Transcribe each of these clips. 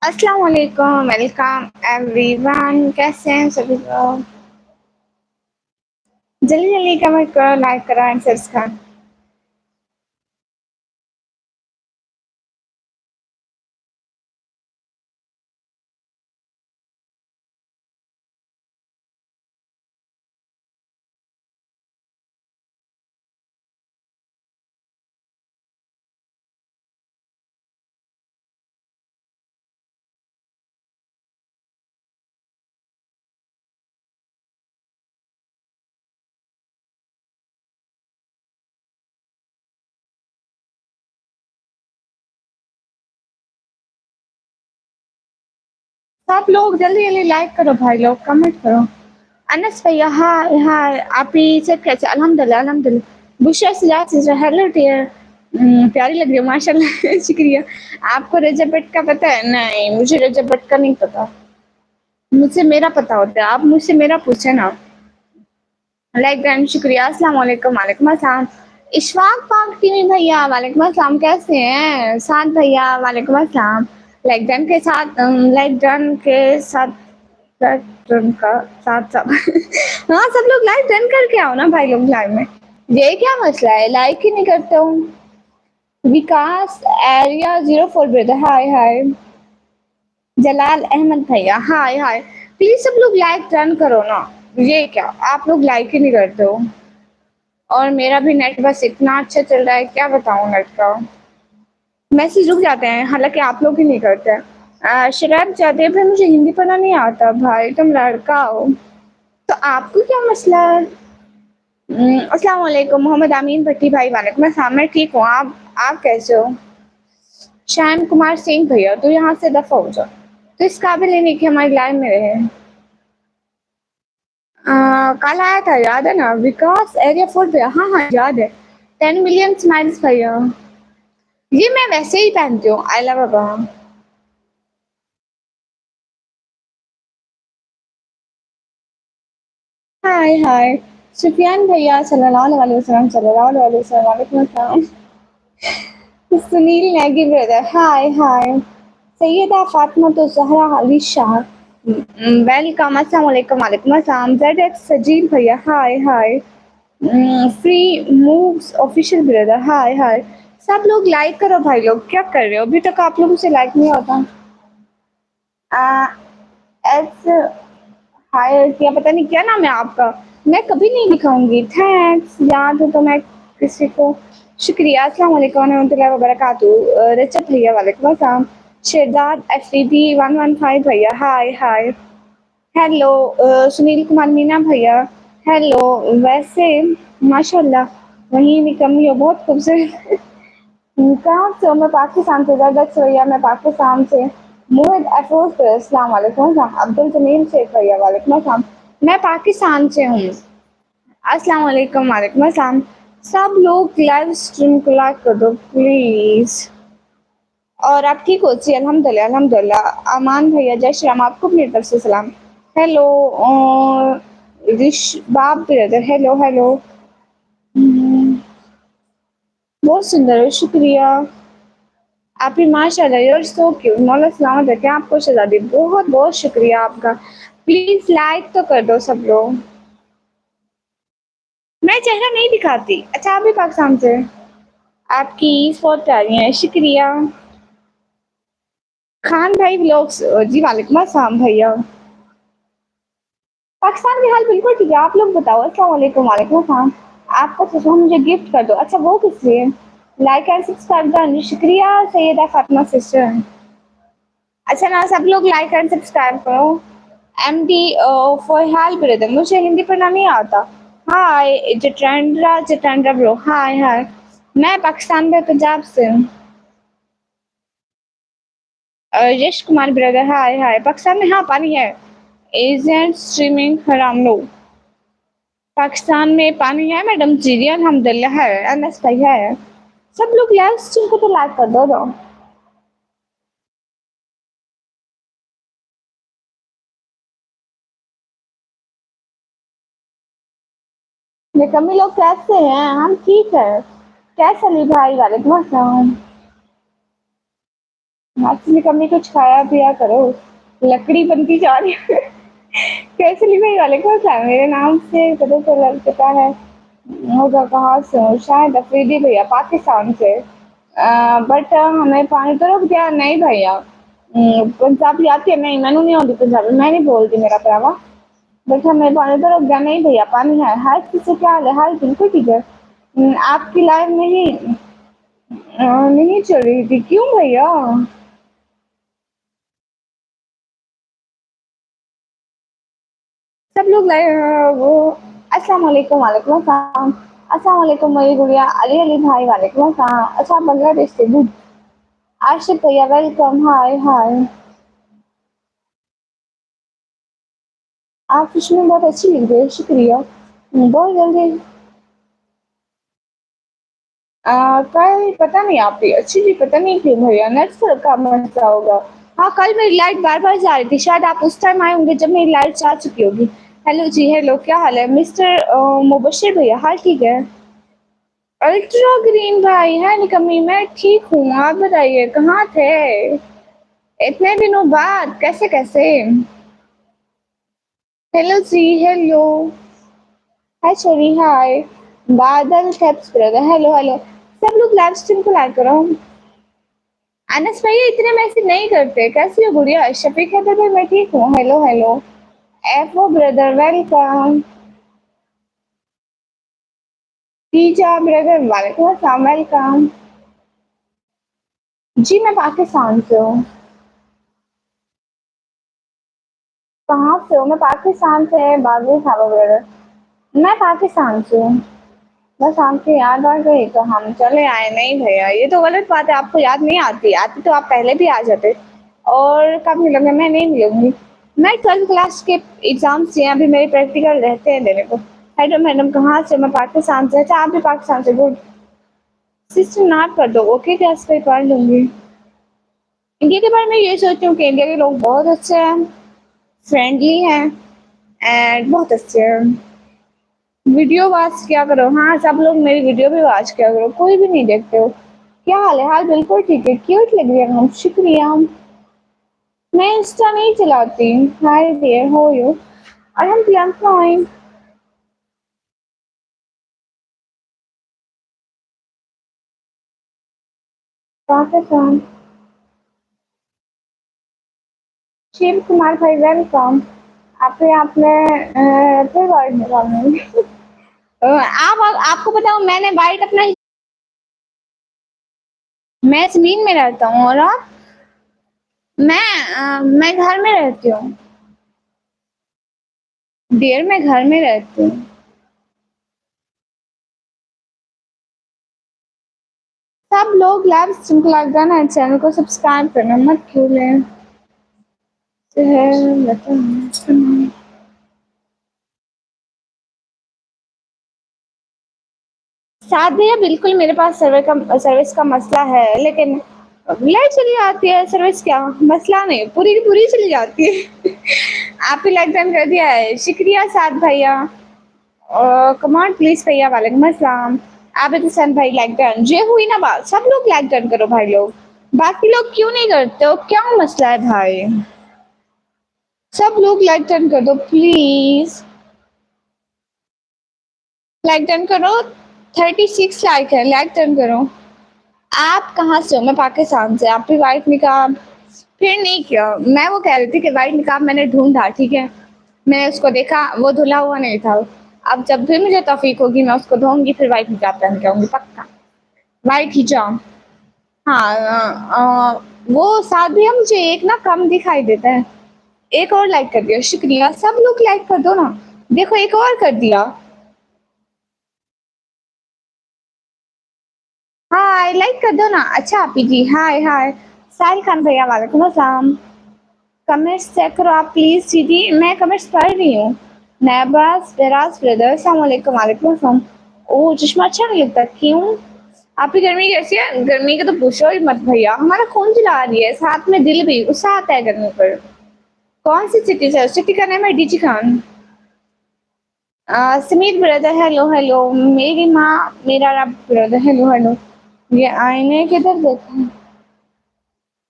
अस्सलाम वालेकुम, welcome everyone. कैसे हैं सभी लोग? जल्दी जल्दी कमेंट करो, लाइक करो एंड सब्सक्राइब। सब लोग जल्दी जल्दी लाइक करो भाई लोग, कमेंट करो। अनस भैया हाय हाय, आप ही सब कैसे? अल्हम्दुलिल्लाह अल्हम्दुलिल्लाह। बुशरा सिजात से हेलो डियर। प्यारी लग रही हो माशाल्लाह शुक्रिया। आपको रजब भट्ट का पता है? नहीं, मुझे रजब भट्ट का नहीं पता। मुझसे मेरा पता होता है, आप मुझसे मेरा पूछे ना। लाइक डन, शुक्रिया। अस्सलाम वालेकुम। वालेकुम अस्सलाम। इशफाक पाक टीवी भैया वालेकुम अस्सलाम, कैसे हैं? साथ भैया वालेकुम अस्सलाम। लाइक डन के साथ लाइक डन के साथ लाइक डन का साथ साथ हाँ, सब लोग लाइक डन करके आओ ना भाई लोग लाइव में। ये क्या मसला है, लाइक ही नहीं करते हो? विकास एरिया 04 ब्रदर हाय हाय। जलाल अहमद भैया हाय हाय। प्लीज सब लोग लाइक डन करो ना। ये क्या, आप लोग लाइक ही नहीं करते हो? और मेरा भी नेट बस इतना अच्छा चल रहा है, क्या बताऊँ नेट का। मैसेज रुक जाते हैं, हालाँकि आप लोग ही नहीं करते हैं। शराब जाते हैं, भाई मुझे हिंदी पढ़ना नहीं आता भाई, तुम लड़का हो। तो आपको क्या मसला है? अस्सलाम वालेकुम मोहम्मद अमीन भट्टी भाई वालेकुम अस्सलाम, मैं ठीक हूँ, आप कैसे हो? श्याम कुमार सिंह भैया, तो यहाँ से दफ़ा हो जाओ। तो इस काबिल ही नहीं कि हमारी लाइन में रहे। कल आया था, याद है ना? विकास एरिया 4 भैया, हाँ हाँ याद है। 10 मिलियन स्माइल्स भैया। ये मैं वैसे ही पहनती हूँ, आई लव अबा। हाय हाय। सुफियान भैया सल्लल्लाहु अलैहि वसल्लम सल्लल्लाहु अलैहि वसल्लम वालेकुम अस्सलाम। सुनील नेगी ब्रदर हाय हाय। सैयदा फातिमा तो जहरा अली शाह वेलकम। अस्सलाम वालेकुम। वालेकुम अस्सलाम। जेड एक्स सजील भैया hi hi. Free moves official brother hi hi. सब लोग लाइक करो भाई लोग, क्या कर रहे हो? अभी तक आप लोगों से लाइक नहीं होता। एस हाय, क्या पता नहीं क्या नाम है आपका। मैं कभी नहीं दिखाऊंगी, थैंक्स। याद हो तो मैं किसी को। शुक्रिया। अस्सलाम वालेकुम रहमतुल्लाहि व बरकातहू। रजत भैया वालेकुम अस्सलाम। शेरदाद एफरीदी 115 भैया hi hi. Hello Sunil Kumar Meena भैया। हेलो। वैसे माशाल्लाह, वहीं निकम्मी हो, बहुत खूबसूरत। कहाँ से हो? मैं पाकिस्तान से। दर्दक भैया मैं पाकिस्तान से। मोहित अफरोज अस्सलाम वालेकुम। अब्दुल जमील शेख भैया वालेकुम अस्सलाम। मैं पाकिस्तान से हूँ। अस्सलाम वालेकुम। वालेकुम अस्सलाम। सब लोग लाइव स्ट्रीम को लाइक कर दो प्लीज। और आप ठीक हो? जी अल्हम्दुलिल्लाह अल्हम्दुलिल्लाह। अमान भैया जय श्री राम, आपको भी मेरी तरफ से सलाम। Hello Rishbab brother hello hello. हम्म, बहुत सुंदर है, शुक्रिया। आप भी माशाल्लाह, यू आर सो क्यूट। मौला सलामत रखें आपको शहजादी, बहुत बहुत शुक्रिया आपका। प्लीज लाइक तो कर दो सब लोग। मैं चेहरा नहीं दिखाती। अच्छा, आप भी पाकिस्तान से? आपकी बहुत प्यारी हैं, शुक्रिया। खान भाई व्लॉग्स जी वालेकुम अस्सलाम भैया। पाकिस्तान की हाल बिल्कुल ठीक है, आप लोग बताओ। अस्सलाम वालेकुम। वालेकुम अस्सलाम। आपका चश्मा मुझे गिफ्ट कर दो। अच्छा, वो किस लिए? लाइक एंड सब्सक्राइब डन, शुक्रिया सैयदा फातिमा सिस्टर। अच्छा ना, सब लोग लाइक एंड सब्सक्राइब करो। एमडी फरहाल ब्रदर, मुझे हिंदी पढ़ना नहीं आता। हाय जितेंद्रा जितेंद्रा ब्रो हाय हाय। मैं पाकिस्तान में पंजाब से हूँ। यश कुमार ब्रदर हाय हाय। पाकिस्तान में हाँ पानी है। एजेंट स्ट्रीमिंग हराम लो। पाकिस्तान में पानी है मैडम जी, अल्हम्दुलिल्लाह है। अनस भाई है। सब लोग यार स्ट्रीम को तो लाइक कर दो। ये कमी लोग कैसे हैं? हम ठीक है। कैसे अली भाई वालेकुम अस्सलाम। आपने कभी कुछ खाया पिया करो, लकड़ी बनती जा रही है। कैसे लिखे वाले कौन सा है? मेरे नाम से पता चला पता है होगा कहाँ से हूँ, शायद अफरीदी भैया पाकिस्तान से। बट हमें पानी तो रुक गया नहीं भैया। पंजाबी आती है? नहीं मैंने नहीं आती पंजाबी, मैं नहीं बोलती मेरा भरावा। बट हमें पानी तो रुक गया नहीं भैया, पानी है। हाल किससे क्या हाल है? हाल बिल्कुल ठीक है। आपकी लाइफ नहीं चल रही थी क्यों भैया? सब लोग वो अस्सलाम वालेकुम, वालेकुम अस्सलाम। अस्सलाम वालेकुम मेरी गुड़िया, अली अली भाई वालेकुम अस्सलाम। अच्छा आप बांग्लादेश से गुड। आशिक भैया वेलकम, हाय हाय। आप फिश में बहुत अच्छी लिख रहे हो, शुक्रिया। बहुत जल्दी। कल पता नहीं आपकी अच्छी थी, पता नहीं क्यों भैया नेट का मसला होगा। हाँ कल मेरी लाइट बार बार जा रही थी, शायद आप उस टाइम आए होंगे जब मेरी लाइट जा चुकी होगी। हेलो जी, हेलो, क्या हाल है मिस्टर मुबशिर भैया? हाल ठीक है? अल्ट्रा ग्रीन भाई है निकम्मी, मैं ठीक हूँ, आप बताइए कहाँ थे इतने दिनों बाद? कैसे कैसे? हेलो जी, हेलो। हाय चोरी, हाय। बादल कैप्स ब्रदर, हेलो हेलो। सब लोग लाइव स्ट्रीम को लाइक करो। अनस भैया इतने मैसेज नहीं करते, कैसी हो गुड़िया? शफीक कहते थे मैं ठीक हूँ, hello hello. FO brother welcome. Teeja brother वालेकुम अस्सलाम, वेलकम। जी मैं पाकिस्तान से हूँ। कहाँ से हो? मैं पाकिस्तान से बाबू खाबा ब्रदर। मैं पाकिस्तान से हूँ। बस आपकी याद आ गई तो हम चले आए। नहीं भैया ये तो गलत बात है, आपको याद नहीं आती, आती तो आप पहले भी आ जाते। और कब मिलोगे? मैं नहीं मिलूंगी। मैं 12th क्लास के एग्जाम्स दिए, अभी मेरे प्रैक्टिकल रहते हैं देने को। हेलो मैडम कहाँ से? मैं पाकिस्तान से। अच्छा आप भी पाकिस्तान से, गुड। सिस्टर नाप कर दो, ओके क्लास पे पढ़ लूंगी। इंडिया के बारे में ये सोचती हूँ कि इंडिया के लोग बहुत अच्छे हैं, फ्रेंडली हैं एंड बहुत अच्छे हैं। वीडियो वॉच क्या करो, हाँ सब लोग मेरी वीडियो भी वॉच क्या करो, कोई भी नहीं देखते हो। क्या हाल है? हाल बिल्कुल ठीक है, क्यूट लग रही है हम, शुक्रिया। मैं इंस्टा नहीं चलाती। हाय देयर, हो यू? अल्हम्दुलिल्लाह फाइन। पाकिस्तान। शिव कुमार भाई वेलकम। आपने फिर वर्ड निकालना। आप आपको बताओ मैंने वाइट अपना, मैं जमीन में रहता हूँ और आप? मैं घर में रहती हूँ। डियर मैं घर में रहती हूँ। सब लोग लैब श्रृंखला गाना चैनल को सब्सक्राइब करना मत भूलें। साथ दिया बिल्कुल, मेरे पास सर्विस का मसला है, लेकिन लाइट चली जाती है, सर्विस क्या मसला नहीं, पूरी की पूरी चली जाती है। आप ही लाइक डन कर दिया है, शुक्रिया साथ भैया। कमांड प्लीज भैया, वालेकुम अस्सलाम। आबिद हसन भाई लाइक डन, जे हुई ना बात, सब लोग लाइक डन करो भाई लोग। बाकी लोग क्यों नहीं करते हो, क्या मसला है भाई? सब लोग लाइक डन कर दो प्लीज। लाइक डन करो। 36 लाइक है, लाइक डन करो। आप कहाँ से हो? मैं पाकिस्तान से। आप भी वाइट निकाब फिर नहीं किया? मैं वो कह रही थी कि वाइट निकाब मैंने ढूंढा, ठीक है, मैंने उसको देखा, वो धुला हुआ नहीं था। अब जब भी मुझे तौफीक होगी मैं उसको धोऊंगी, फिर वाइट निकाब पहन के आऊंगी पक्का। वाइट हिजाब। हाँ वो साथ भी है, मुझे एक ना कम दिखाई देता है। एक और लाइक कर दिया, शुक्रिया। सब लोग लाइक कर दो ना, देखो एक और कर दिया। हाय लाइक कर दो ना। अच्छा आप जी, हाय हाय। साहिल खान भैया वालेकुम अस्सलाम। कमेंट्स चेक करो आप प्लीज दीदी, मैं कमेंट्स पढ़ रही हूँ। नैबाज बेराज ब्रदर अस्सलाम वालेकुम, वालेकुम अस्सलाम। ओह चश्मा अच्छा नहीं लगता, क्यों? आपकी गर्मी कैसी है? गर्मी का तो पूछो ही मत भैया, हमारा खून जला रही है, साथ में दिल भी गुस्सा आता है गर्मी पर। कौन सी सिटी से? सिटी का नाम है DG Khan. Sameer brother hello hello. मेरी माँ मेरा रब ब्रदर हेलो हेलो। ये आईने किधर देखा?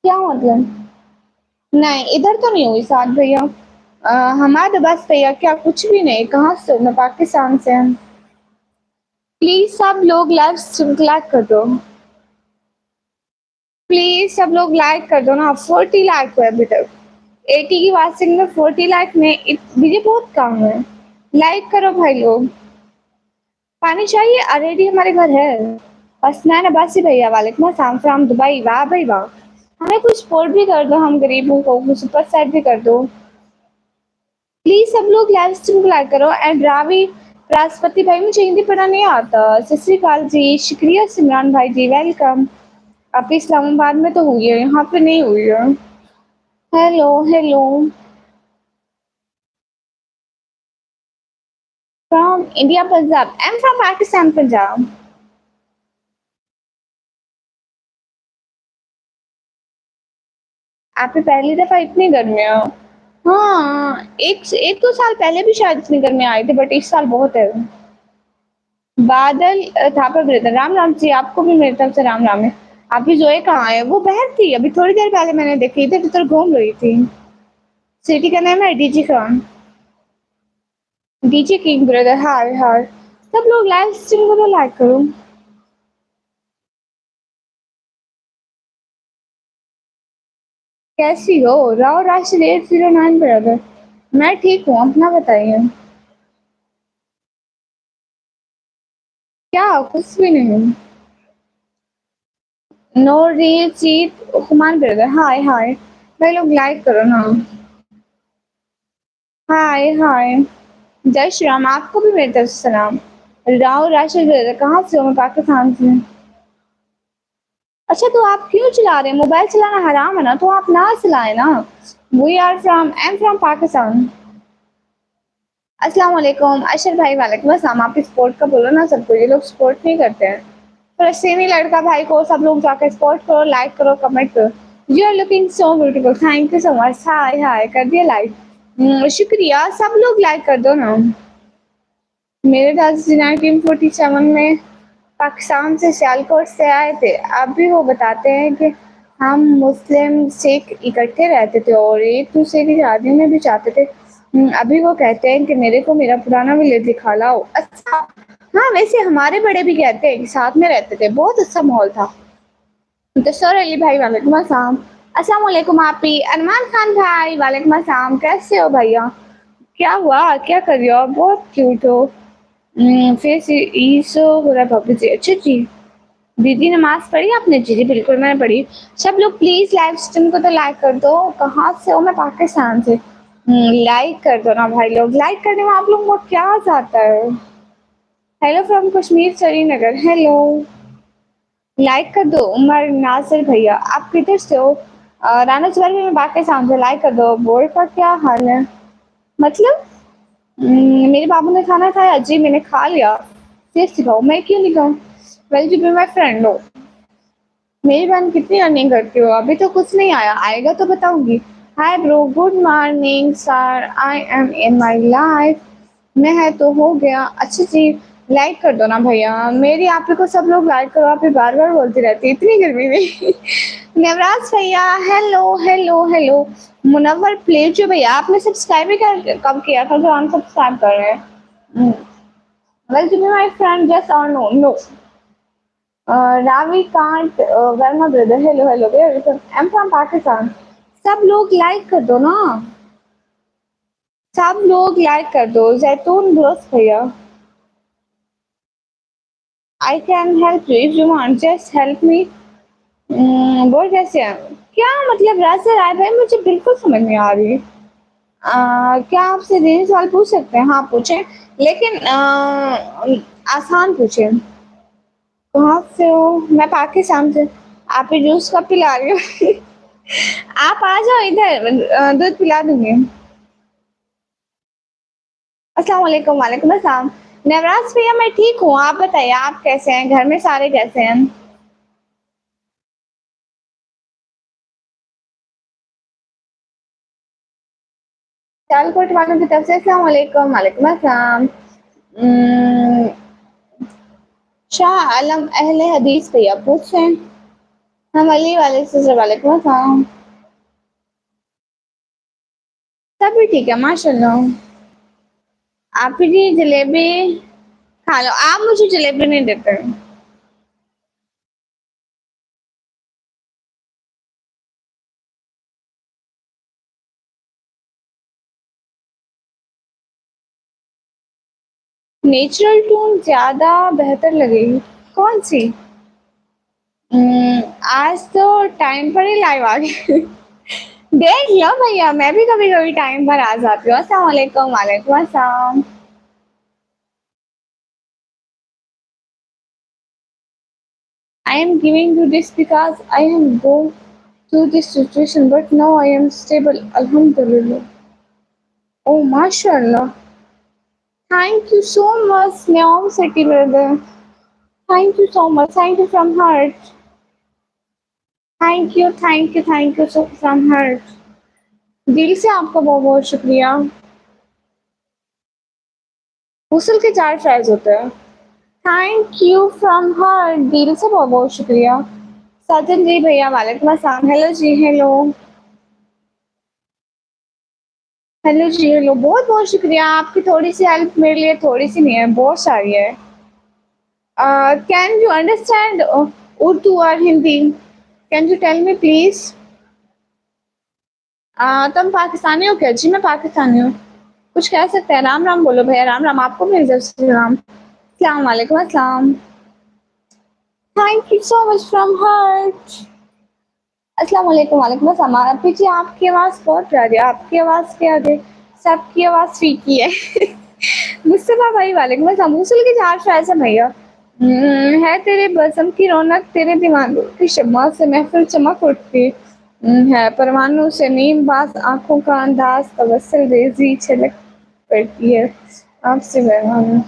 क्या मतलब? नहीं, इधर तो नहीं हुई साथ भैया। हमारे बस भैया क्या कुछ भी नहीं। कहाँ से? मैं पाकिस्तान से हूँ। प्लीज सब लोग लाइक कर दो। प्लीज सब लोग लाइक कर दो ना। 40 लाइक हुए अभी तक। 80 की वाचिंग में 40 लाइक में मुझे बहुत कम है। लाइक करो भाई लोग। पानी चाहिए? ऑलरेडी हमारे घर है। हसनैन अब्बासी भैया वालेकुम अस्सलाम फ्रॉम दुबई। वाह भाई वाह। हमें कुछ सपोर्ट भी कर दो, हम गरीबों को कुछ सुपर सेट भी कर दो। प्लीज सब लोग लाइव स्ट्रीम को लाइक करो। एंड रावी राष्ट्रपति भाई, मुझे हिंदी पढ़ना नहीं आता। सत श्री अकाल जी, शुक्रिया सिमरान भाई जी, वेलकम। आपकी इस्लामाबाद में तो हुई है, यहाँ पे नहीं हुई है। Hello hello. From India Punjab. I am from Pakistan Punjab. आप पे पहली दफा इतनी गर्मी हो? हाँ, एक एक दो साल पहले भी शायद इतनी गर्मी आई थी, बट इस साल बहुत है। बादल थापा ब्रदर, राम राम जी। आपको भी मेरी तरफ से राम राम है। आपकी जोए कहाँ है? वो बाहर थी, अभी थोड़ी देर पहले मैंने देखी, इधर उधर घूम रही थी। सिटी का नाम है DG Khan. DJ king brother, hi hi. सब लोग लाइव स्ट्रीम को तो लाइक करो। कैसी हो? राव राशि 809 ब्रदर। मैं ठीक हूँ, अपना बताइए। क्या? कुछ भी नहीं। No reel cheat हुमान brother, hi हाय। भाई लोग लाइक करो ना। हाय हाय। जय श्री राम। आपको भी मेरी तरफ से सलाम। राव राशि ब्रदर, कहाँ से हो? मैं पाकिस्तान से। अच्छा, तो आप क्यों चला रहे हैं? मोबाइल चलाना हराम है ना, तो आप ना चलाएं ना। We are from I am from Pakistan. अस्सलाम वालेकुम अशर भाई, वालेकुम अस्सलाम। आप सपोर्ट का बोलो ना सबको, ये लोग सपोर्ट नहीं करते हैं। फलस्तीनी लड़का भाई को सब लोग जाकर सपोर्ट करो, लाइक करो, कमेंट करो। You are looking so beautiful, thank you so much. Hi hi कर दिया लाइक। शुक्रिया, सब लोग लाइक कर दो ना। मेरे दादाजी 1947 में पाकिस्तान से सियालकोट से आए थे। अब भी वो बताते हैं कि हम मुस्लिम सिख इकट्ठे रहते थे और एक दूसरे की शादी में भी जाते थे। अभी वो कहते हैं कि मेरे को मेरा पुराना विलेज दिखा लाओ। अच्छा। हाँ, वैसे हमारे बड़े भी कहते हैं कि साथ में रहते थे, बहुत अच्छा माहौल था। दशहर अली भाई वालेकुम अस्सलाम। अस्सलाम वालेकुम आपी। अरमान खान भाई वालेकुम अस्सलाम, कैसे हो भैया? क्या हुआ? क्या कर रही हो? आप बहुत क्यूट हो। फिर ईसो हो रहा भाभी जी। अच्छा जी। दीदी नमाज पढ़ी आपने? जी जी बिल्कुल मैंने पढ़ी। सब लोग प्लीज लाइव स्ट्रीम को तो लाइक कर दो। कहाँ से हो? मैं पाकिस्तान से। लाइक कर दो ना भाई लोग। लाइक करने में आप लोगों को क्या जाता है? Hello from Kashmir Srinagar, hello. Like कर दो। उमर नासिर भैया, आप किधर से हो? राना चौधरी में पाकिस्तान से। लाइक कर दो। बोर्ड का क्या हाल है? मतलब? मेरे बाबू ने खाना खाया? जी मैंने खा लिया। फिर सिखाओ, मैं क्यों नहीं खाऊं? वेल जी, बी माई फ्रेंड हो। मेरी बहन कितनी अर्निंग करती हो? अभी तो कुछ नहीं आया, आएगा तो बताऊंगी। Hi bro, good morning sir, I M in my life. मैं है तो हो गया। अच्छा जी। लाइक कर दो ना भैया। मेरी आप ही को सब लोग लाइक करो, आप ही बार बार बोलती रहती है इतनी गर्मी में। नवराज भैया, hello hello hello. Munawwar please जो भैया, आपने सब्सक्राइब भी कब किया था जो अनसब्सक्राइब कर रहे हैं? Well to be my friend, yes और no? No. Ravi Kant Verma brother, hello hello, I am from Pakistan. सब लोग लाइक कर दो ना। सब लोग लाइक कर दो। जैतून ब्रोस भैया, I can help you if you want, just help me. बोल कैसे हैं? क्या मतलब रास्ते राय भाई, मुझे बिल्कुल समझ नहीं आ रही। क्या आपसे दीदी सवाल पूछ सकते हैं? हाँ पूछें, लेकिन आसान पूछें। कहाँ से हो? मैं पाकिस्तान से। आप ही जूस कब पिला रही हो? आप आ जाओ इधर, दूध पिला दूंगी। अस्सलाम वालेकुम, वालेकुम अस्सलाम। नवराज भैया मैं ठीक हूँ, आप बताइए आप कैसे हैं? घर में सारे कैसे हैं? सियालकोट वालों की तरफ से अस्सलाम वालेकुम, वालेकुम अस्सलाम। उम्म, शाह आलम अहले हदीस भैया पूछें। हम अली वाले से वालेकुम अस्सलाम। सब भी ठीक है माशाल्लाह। आप ही जी जलेबी खा लो, आप मुझे जलेबी नहीं देते। नेचुरल टून ज़्यादा बेहतर लगेगी। कौन सी? आज तो टाइम पर ही लाइव आ गई। देख लो भैया, मैं भी कभी-कभी टाइम पर आ जाती हूँ। अस्सलाम वालेकुम, वालेकुम अस्सलाम। I am giving you this because I am go through this situation, but now I am stable. Alhamdulillah. Oh, mashallah. Thank you so much, Neom City brother. Thank you so much. Thank you from heart. Thank you so from heart. दिल से आपका बहुत-बहुत शुक्रिया। Google के 4 fries होते हैं। Thank you from heart, दिल से बहुत-बहुत शुक्रिया। सचिन जी भैया वालेकुम अस्सलाम। हेलो जी, हेलो। हेलो जी, हेलो। बहुत-बहुत शुक्रिया, आपकी थोड़ी-सी हेल्प मेरे लिए थोड़ी-सी नहीं है, बहुत सारी है। कैन यू अंडरस्टैंड उर्दू और Hindi? Can you tell me please? तुम पाकिस्तानी हो क्या? जी, मैं पाकिस्तानी हूँ। कुछ कह सकते हैं? राम, राम बोलो भैया, राम, राम। आपको भी मेरी तरफ से सलाम। अस्सलाम वालेकुम अस्सलाम। Thank you so much from heart. अस्सलाम वालेकुम, वालेकुम अस्सलाम। पीछे आपकी आवाज़ बहुत प्यारी है, आपकी आवाज़ के आगे सबकी आवाज़ फीकी है। मुस्तफ़ा भाई वालेकुम अस्सलाम। मूसल की 4 शायर से भैया। है तेरे बज़म की रौनक, तेरे दीवानों की शम्मा से महफ़िल चमक उठती। है परवानों से नीम बाज़ आँखों का अंदाज़, तवस्सुल रेज़ी छलक पड़ती है आपसे पैगाम।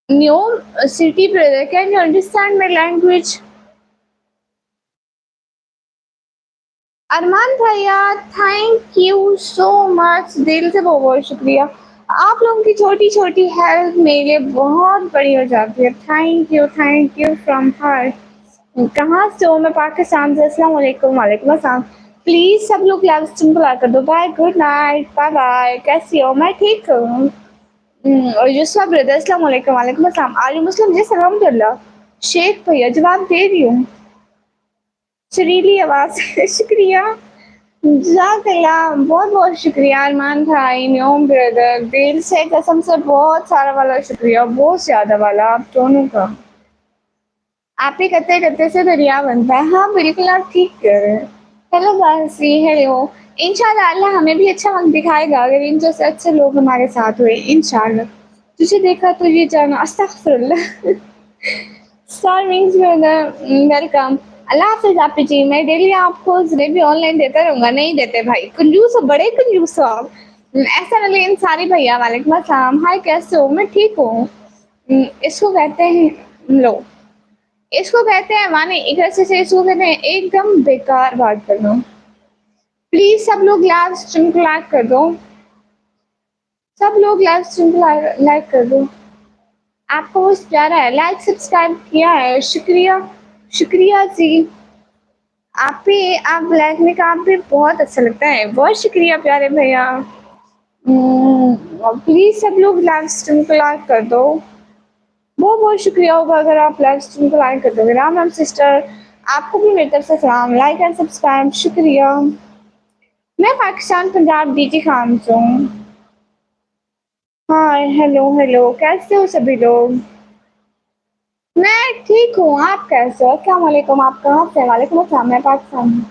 New city brother, can you understand my language? अरमान भैया, थैंक यू सो मच, दिल से बहुत बहुत शुक्रिया। आप लोगों की छोटी छोटी हेल्प मेरे लिए बहुत बड़ी हो जाती है। Thank you from heart. कहाँ से हो? मैं पाकिस्तान से। अस्सलाम वालेकुम, वालेकुम अस्सलाम। प्लीज़ सब लोग लाइव स्ट्रीम को लाइक कर दो। Bye, good night, bye bye. कैसी हो? मैं ठीक हूँ। और यूसुफ ब्रदर, अस्सलाम वालेकुम, वालेकुम अस्सलाम। आर यू मुस्लिम? जी, अल्हम्दुलिल्लाह। शेख भैया, जवाब दे रही हूँ। सुरीली आवाज़। शुक्रिया। जज़ाकल्लाह, बहुत-बहुत शुक्रिया अरमान भाई, न्योम ब्रदर, दिल से कसम से बहुत सारा वाला शुक्रिया, बहुत ज़्यादा वाला आप दोनों का। आप ही करते-करते से दरिया बनता है। हाँ, बिल्कुल आप ठीक कह रहे हैं। Hello guys, hello. इंशाल्लाह अल्लाह हमें भी अच्छा वक़्त दिखाएगा अगर इन जैसे अच्छे लोग हमारे साथ हुए, इंशाल्लाह। तुझे देखा तो ये जाना अस्तगफिरुल्लाह। Star wings brother, welcome. अल्लाह हाफ़िज़ आप जी, मैं डेली आपको जलेबी ऑनलाइन देता रहूँगा। नहीं देते भाई, कंजूस हो, बड़े कंजूस हो आप। एहसन अली अंसारी भैया, वालेकुम अस्सलाम। हाय, कैसे हो? मैं ठीक हूँ। इसको कहते हैं लो, इसको कहते हैं माने एक ऐसे से इसको कहते हैं एकदम बेकार बात करना। प्लीज़ सब लोग लाइव स्ट्रीम को लाइक कर दो। सब लोग लाइव स्ट्रीम को लाइक कर दो। आपको बहुत प्यारा है, लाइक सब्सक्राइब किया है, शुक्रिया, शुक्रिया जी। आप ब्लैक में का आप भी बहुत अच्छा लगता है। बहुत शुक्रिया प्यारे भैया। प्लीज़ सब लोग लाइव स्ट्रीम को लाइक कर दो। बहुत-बहुत शुक्रिया होगा अगर आप लाइव स्ट्रीम को लाइक कर दोगे। राम राम सिस्टर, आपको भी मेरी तरफ से सलाम, लाइक एंड सब्सक्राइब, शुक्रिया। मैं पाकिस्तान पंजाब डीजी खान से हूँ। हाय, हेलो, हेलो, कैसे हो सभी लोग? मैं ठीक हूँ, आप कैसे हो? अस्सलाम वालेकुम, आप कहाँ से? वालेकुम अस्सलाम, मैं पाकिस्तान हूँ।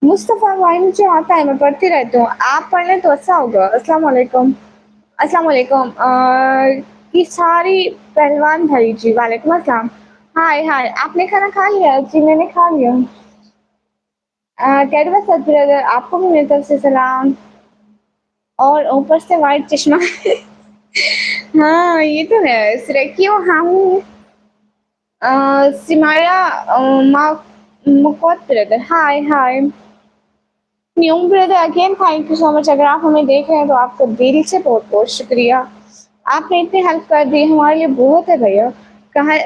मुस्तफ़ा भाई मुझे आता है, मैं पढ़ती रहती हूँ। आप पढ़ लें तो अच्छा होगा। अस्सलाम वालेकुम, अस्सलाम वालेकुम। ये सारी पहलवान भाई जी, वालेकुम अस्सलाम। हाय, हाय, आपने खाना खा लिया? जी, मैंने खा लिया। कैडवा सत ब्रदर, आपको भी मेरी तरफ से सलाम और ऊपर से व्हाइट चश्मा। हाँ, ये तो है। सिरकियो हम सिमाया मा मुकद्दर brother, hi, hi. Neom brother again thank you so much. अगर आप हमें देख रहे हैं तो आपका दिल से बहुत-बहुत शुक्रिया। आपने इतनी हेल्प कर दी, हमारे लिए बहुत है भैया। कहाँ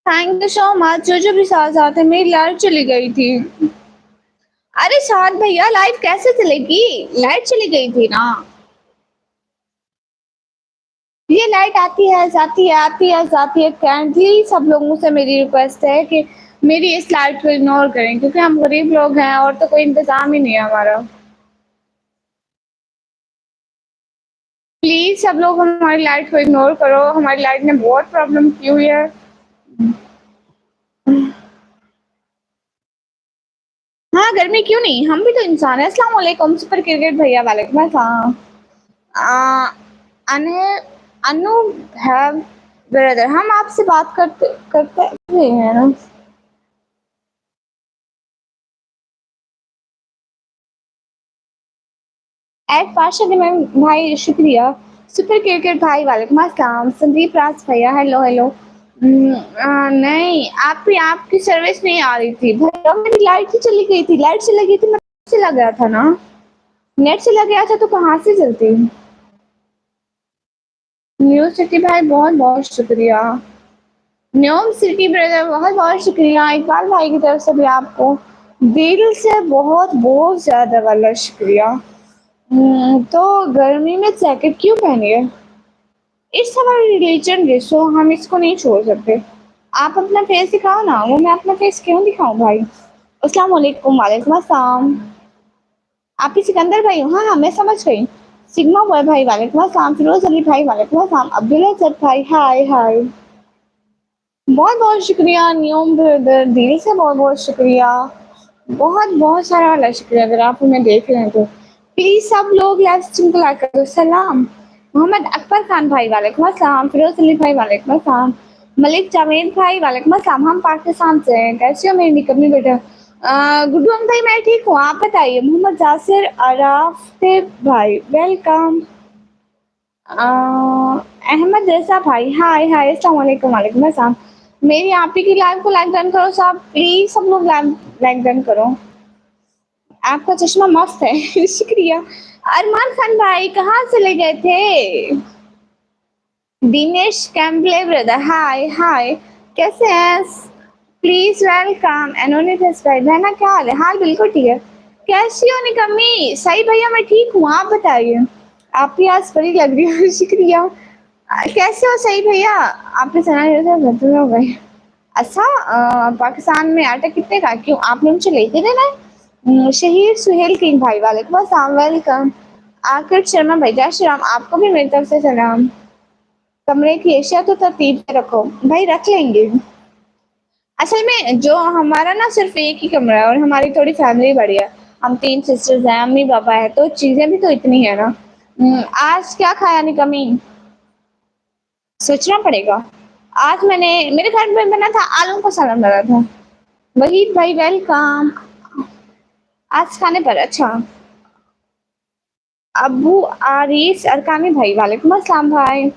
थैंक यू सो मच। जो भी साथ साथ है, मेरी लाइट चली गई थी। अरे शाद भैया, लाइट कैसे चलेगी? लाइट चली गई थी ना। ये लाइट आती है जाती है, आती है जाती है। काइंडली सब लोगों से मेरी रिक्वेस्ट है कि मेरी इस लाइट को इग्नोर करें, क्योंकि हम गरीब लोग हैं और तो कोई इंतजाम ही नहीं है हमारा। प्लीज सब लोग हमारी लाइट को इग्नोर करो, हमारी लाइट ने बहुत प्रॉब्लम की हुई है। हाँ, गर्मी क्यों नहीं, हम भी तो इंसान है। अस्सलाम वालेकुम सुपर क्रिकेट भैया, वालेकुम अस्सलाम। आ, अने अनु है ब्रदर, हम आपसे बात करते करते रहे हैं ना। एट पाशा मैम भाई, शुक्रिया। सुपर क्रिकेट भाई, वालेकुम अस्सलाम। संदीप राज भैया, हेलो हेलो। नहीं, आपकी सर्विस नहीं आ रही थी भैया, मेरी लाइट ही चली गई थी। लाइट चली गई थी, नेट चला गया था ना। नेट चला गया था तो कहाँ से चलती। न्यू सिटी भाई, बहुत बहुत शुक्रिया। न्योम सिटी ब्रदर, बहुत बहुत शुक्रिया। इकबाल भाई की तरफ से भी आपको दिल से बहुत बहुत ज्यादा वाला शुक्रिया। तो गर्मी में जैकेट क्यों पहनी है? इट्स हमारा रिलीजन है, सो हम इसको नहीं छोड़ सकते। आप अपना फेस दिखाओ ना। वो मैं अपना फेस क्यों दिखाऊं भाई? अस्सलाम वालेकुम, वालेकुम अस्सलाम। आप ही सिकंदर भाई हो? हाँ हाँ, मैं समझ गई। सिग्मा बॉय भाई, वालेकुम अस्सलाम। फिरोज अली भाई, वालेकुम अस्सलाम। अब्दुल अजहर भाई, हाय हाय। बहुत बहुत शुक्रिया नियम ब्रदर, दिल से बहुत बहुत शुक्रिया। बहुत बहुत सारा वाला शुक्रिया। अगर आप हमें देख रहे हैं तो प्लीज सब लोग लाइव स्ट्रीम को लाइक कर दो। सलाम। मोहम्मद अकबर खान भाई, वालेकुम अस्सलाम। फिरोज अली भाई, वालेकुम अस्सलाम। मलिक जावेद भाई, वालेकुम अस्सलाम। हम पाकिस्तान से हैं, कैसे हो मेरी निकम्मी बेटा? गुड्डू अंकल भाई, मैं ठीक हूँ, आप बताइए। मोहम्मद जासिर अराफते भाई, वेलकम। अहमद रज़ा भाई, हाय हाय, अस्सलाम वालेकुम, वालेकुम अस्सलाम। मेरी आप ही की लाइव को लाइक डन करो सब, प्लीज सब लोग लाइव लाइक डन करो। आपका चश्मा मस्त है। शुक्रिया। अरमान खान भाई, कहाँ चले गए थे? दिनेश कैम्बले ब्रदर, हाय हाय, कैसे हैं? Please welcome. एनोनिमस भाई, बहना क्या हाल है? हाल बिल्कुल ठीक है। कैसी हो निकम्मी? सही भैया, मैं ठीक हूँ, आप बताइए। आप भी आज बड़ी लग रही हो। शुक्रिया। कैसे हो सही भैया? आपने सुना भद्र हो गए। अच्छा, पाकिस्तान में आटा कितने का? क्यों, आपने मुझे लेके देना है? शहीद सुहेल किंग भाई, वालेकुम अस्सलाम, वेलकम। आकिब शर्मा भाई, जय श्री राम। आपको भी मेरी तरफ से सलाम। कमरे की एशिया तो तरतीब से रखो भाई, रख लेंगे। असल में जो हमारा ना सिर्फ एक ही कमरा है और हमारी थोड़ी फैमिली बड़ी है। हम 3 सिस्टर्स हैं, अम्मी पापा है, तो चीजें भी तो इतनी है ना। आज क्या खाया निकम्मी? सोचना पड़ेगा। आज मैंने मेरे घर में बना था, आलू का सालन बना था। वहीद भाई, वेलकम। आज खाने पर अच्छा। अबू आरिस अरकानी भाई, वालेकुम अस्सलाम भाई।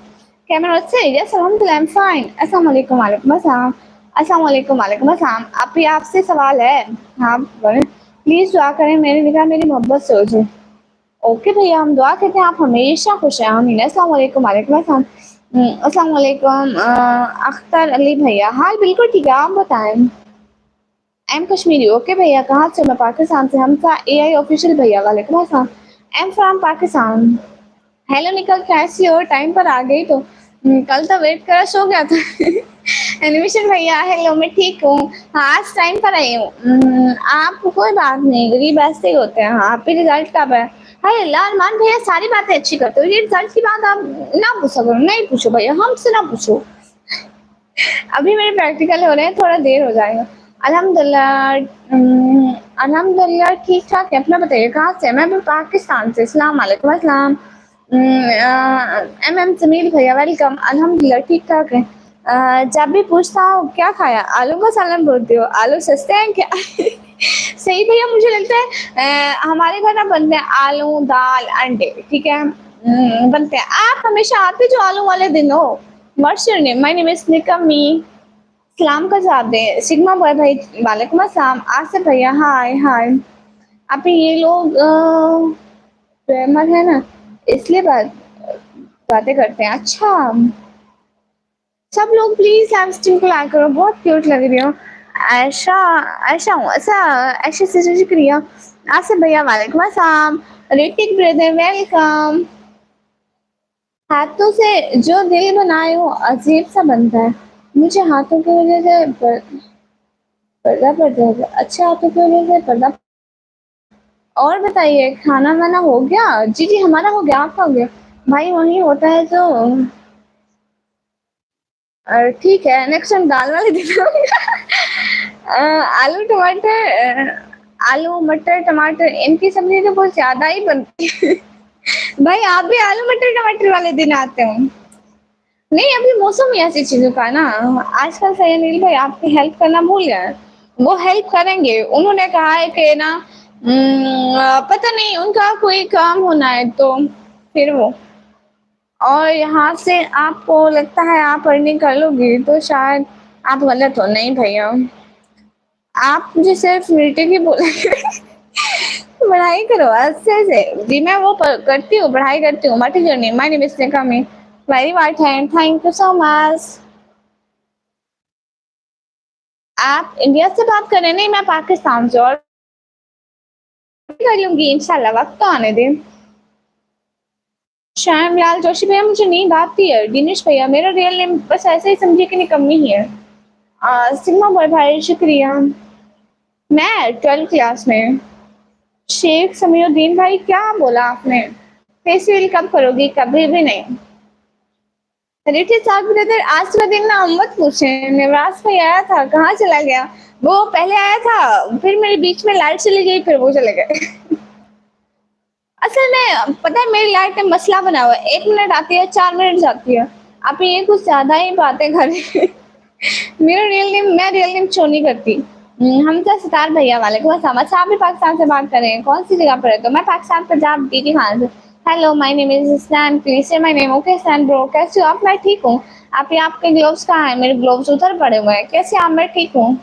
कैमरा से यस, अल्हम्दुलिल्लाह, आई एम फाइन। अस्सलाम वालेकुम, वालेकुम अस्सलाम। अस्सलाम वालेकुम, वालेकुम अस्सलाम। आप ही आपसे सवाल है। हाँ बोले। प्लीज दुआ करें मेरी निगाह मेरी मोहब्बत से हो जाए। ओके भैया, हम दुआ करते हैं आप हमेशा खुश रहें, आमीन। अस्सलाम वालेकुम, वालेकुम अस्सलाम। अस्सलाम वालेकुम। अख्तर अली भैया, हाल बिल्कुल ठीक है, आप बताएं। एम कश्मीरी, ओके भैया, कहाँ से? मैं पाकिस्तान से। हम था एआई ऑफिशियल भैया, वालेकुम अस्सलाम। M from Pakistan. हेलो निकल, कैसी हो? टाइम पर आ गई तो। कल तो वेट करा, सो गया था। एनिमेशन भैया, हेलो, मैं ठीक हूँ। हाँ, आज टाइम पर आई हूँ। आप कोई बात नहीं, गरीब ऐसे ही होते हैं। हाँ, आप ही रिजल्ट कब है? हाय अल्लाह, अरमान भैया सारी बातें अच्छी करते हो, ये रिजल्ट की बात आप ना पूछो करो, नहीं पूछो भैया, हमसे ना पूछो। अभी मेरे प्रैक्टिकल हो रहे हैं, थोड़ा देर हो जाएगा। अल्हम्दुलिल्लाह। अल्हम्दुलिल्लाह ठीक ठाक है। अपना बताइए, कहाँ से? मैं भी पाकिस्तान से। अस्सलाम वालेकुम, अस्सलाम। एम जमील भैया, वेलकम। अल्हम्दुलिल्लाह ठीक ठाक है। जब भी पूछता हूँ क्या खाया, आलू का सालन बोलते हो। आलू सस्ते हैं क्या? सही भैया, मुझे लगता है हमारे घर ना बनते हैं आलू दाल अंडे, ठीक है। बनते हैं। आप हमेशा आते जो आलू वाले दिन हो। What's your name? My name is निकम्मी। सलाम का जवाब दें। सिग्मा बॉय भाई, वालेकुम अस्सलाम। आसिफ भैया, हाय हाय। अब ये लोग प्रेमर है ना, इसलिए बातें करते हैं। अच्छा, सब लोग प्लीज लाइव स्ट्रीम को लाइक करो, बहुत क्यूट लग रही हो। ऐशा, ऐशा हूँ ऐसा, ऐशा से शुक्रिया। आसिफ भैया वालेकुम अस्सलाम। Hrithik brother welcome. हाथों से जो दिल बनाए वो अजीब सा बनता है। मुझे हाथों की वजह से पर्दा पड़ जाएगा। अच्छा, हाथों की वजह से पर्दा। और बताइए, खाना वाना हो गया? जी जी, हमारा हो गया, आपका हो गया? भाई वही होता है जो ठीक है, नेक्स्ट टाइम दाल वाले दिन आलू टमाटर, आलू मटर टमाटर इनकी सब्जी तो बहुत ज्यादा ही बनती है। भाई आप भी आलू मटर टमाटर वाले दिन आते हो? नहीं, अभी मौसम ही ऐसी चीजों का है ना। आजकल से अनिल भाई आपकी हेल्प करना भूल गए। वो हेल्प करेंगे, उन्होंने कहा है कि ना पता नहीं उनका कोई काम होना है तो फिर वो। और यहाँ से आपको लगता है आप अर्निंग कर लोगी तो शायद आप गलत हो। नहीं भैया, आप मुझे सिर्फ मीटिंग ही बोलेंगे। पढ़ाई करो अच्छे से। जी मैं वो करती हूँ, पढ़ाई करती हूँ। मत जर्नी माय नेम इज कमी very white hand, thank you so much. आप इंडिया से बात कर रहे हैं? नहीं, मैं पाकिस्तान से। और कर लूंगी इंशाल्लाह, वक्त तो आने दें। श्याम लाल जोशी भैया, मुझे नींद आती है। दिनेश भैया, मेरा रियल नेम बस ऐसे ही समझिए कि निकम्मी ही है। सिग्मा बॉय भाई शुक्रिया। मैं 12th क्लास में। शेख समीउद्दीन भाई, क्या बोला आपने? फेसियल कब करोगी? कभी भी नहीं। रिटी साहब ब्रदर, आज का दिन ना मत पूछे। निवास भाई आया था, कहाँ चला गया? वो पहले आया था, फिर मेरे बीच में लाइट चली गई, फिर वो चले गए। असल में पता है मेरी लाइट में मसला बना हुआ है, 1 मिनट आती है, 4 मिनट जाती है। आप ये कुछ ज्यादा ही बातें कर रहे हैं। मेरा रियल नेम, मैं रियल नेम शो नहीं करती। हमजा सितार भैया वालेकुम अस्सलाम। अच्छा, आप भी पाकिस्तान से बात कर रहे हैं? कौन सी जगह पर रहते हो? मैं पाकिस्तान पंजाब डीडी खान से। Hello, my name is Stan, please say my name. Okay Stan bro, कैसे हो आप? मैं ठीक हूँ। आप ये आपके ग्लोव्स कहाँ हैं? मेरे ग्लोव्स उधर पड़े हुए हैं। कैसे आप? मैं ठीक हूँ।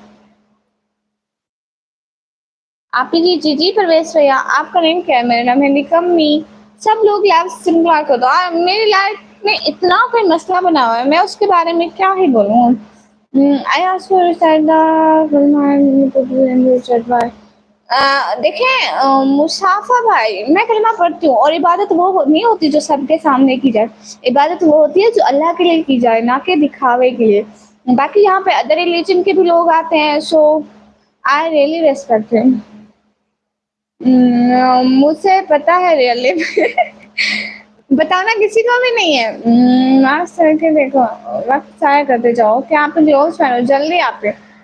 आप जी जी जी प्रवेश भैया, आपका नेम क्या है? मेरा नाम है निकम्मी। सब लोग लाइव सिंगल को दो। मेरी लाइफ में इतना कोई मसला बना हुआ है, मैं उसके बारे में क्या ही बोलूँ। आई आस्क फॉर देखें मुसाफा भाई, मैं कलमा पढ़ती हूँ और इबादत वो नहीं होती जो सबके सामने की जाए। इबादत वो होती है जो अल्लाह के लिए की जाए, ना कि दिखावे के लिए। बाकी यहाँ पे अदर रिलीजन के भी लोग आते हैं, सो आई रियली रेस्पेक्ट हिम। मुझे पता है रियली। बताना किसी को भी नहीं है। मास्क करके देखो, वक्त साया करते जाओ। क्या आप ग्लोव्स पहनो जल्दी। आप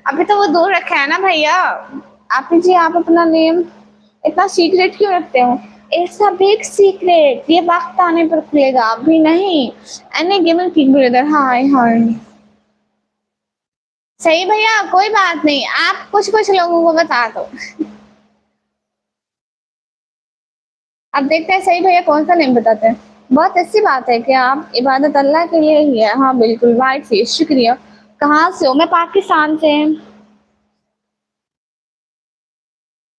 अभी तो वो दूर रखा है ना भैया। आप जी, आप अपना नेम इतना सीक्रेट क्यों रखते हो? इट्स अ बिग सीक्रेट, ये वक्त आने पर खुलेगा, अभी नहीं। Any given king brother, hi हाय। सही भैया, कोई बात नहीं, आप कुछ कुछ लोगों को बता दो। अब देखते हैं सही भैया कौन सा नेम बताते हैं। बहुत अच्छी बात है कि आप इबादत अल्लाह के लिए ही है। हाँ बिल्कुल, वाइट फेस, शुक्रिया। कहाँ से हो? मैं पाकिस्तान से।